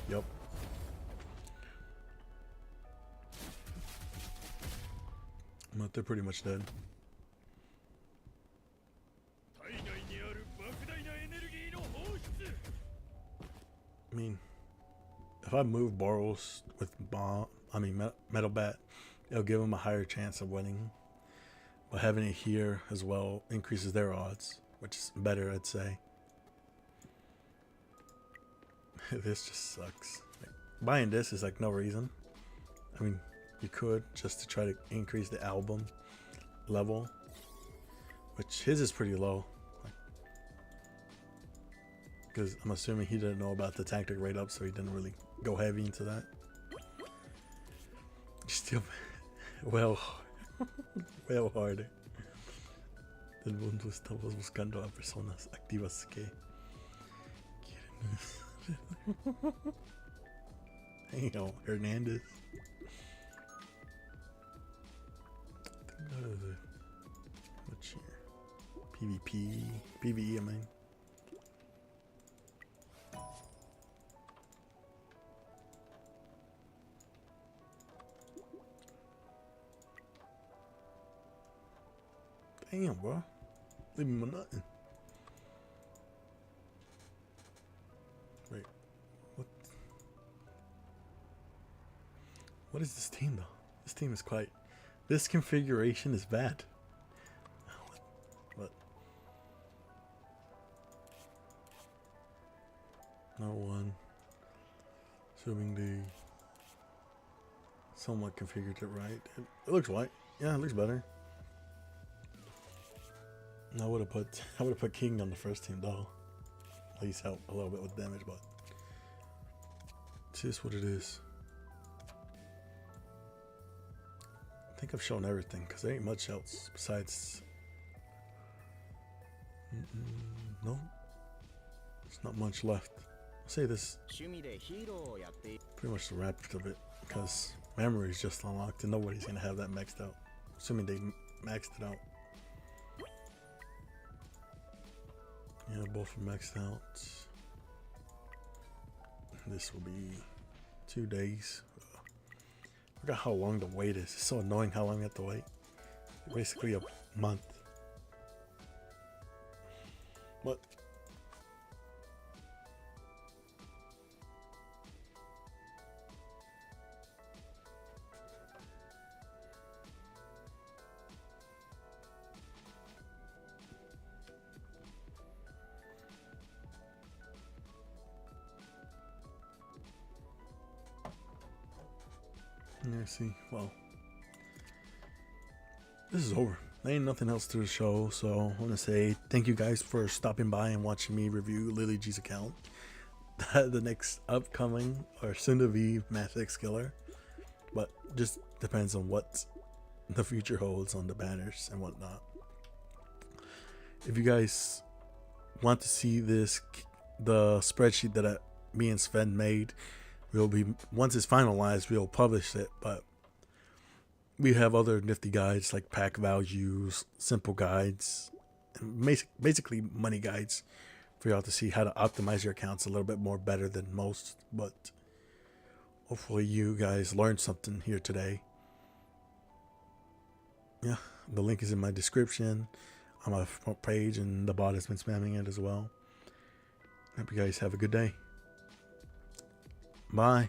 A: Yup. But they're pretty much dead. I mean, if I move Boros with Metal Bat, it'll give them a higher chance of winning. But having it here as well increases their odds, which is better, I'd say. This just sucks. Like, buying this is like no reason. I mean, you could just to try to increase the album level, which his is pretty low. Because I'm assuming he didn't know about the tactic rate up, so he didn't really go heavy into that. Still, well, well harder. Del mundo estamos buscando a personas activas que quieren. Damn, Hernandez. What's here? PvP, PvE, I mean. Damn, bro. Leave me with nothing. Wait. What is this team, though? This team is quite... This configuration is bad. What? No one. Assuming they somewhat configured it right. It looks white. Yeah, it looks better. I would have put King on the first team though. At least help a little bit with damage, but it's just what it is. I think I've shown everything because there ain't much else besides. No, there's not much left. I'll say this pretty much the wrap of it because memory is just unlocked and nobody's gonna have that maxed out, assuming they maxed it out. Yeah, both are maxed out. This will be 2 days. I forgot how long the wait is. It's so annoying how long you have to wait. Basically a month. What? Yeah, see, well, this is over. There ain't nothing else to the show, so I want to say thank you guys for stopping by and watching me review Lilig's account. The next upcoming or soon to be Masesq killer, but just depends on what the future holds on the banners and whatnot. If you guys want to see this, the spreadsheet that me and Sevn made, we'll be, once it's finalized, we'll publish it, but we have other nifty guides like pack values, simple guides, and basically money guides for y'all to see how to optimize your accounts a little bit more better than most. But hopefully you guys learned something here today. Yeah, the link is in my description on my front page, and the bot has been spamming it as well. Hope you guys have a good day. Bye.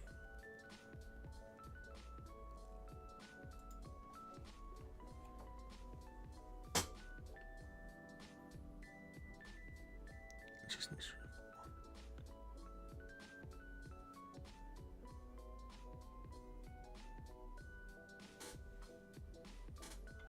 A: Just make sure.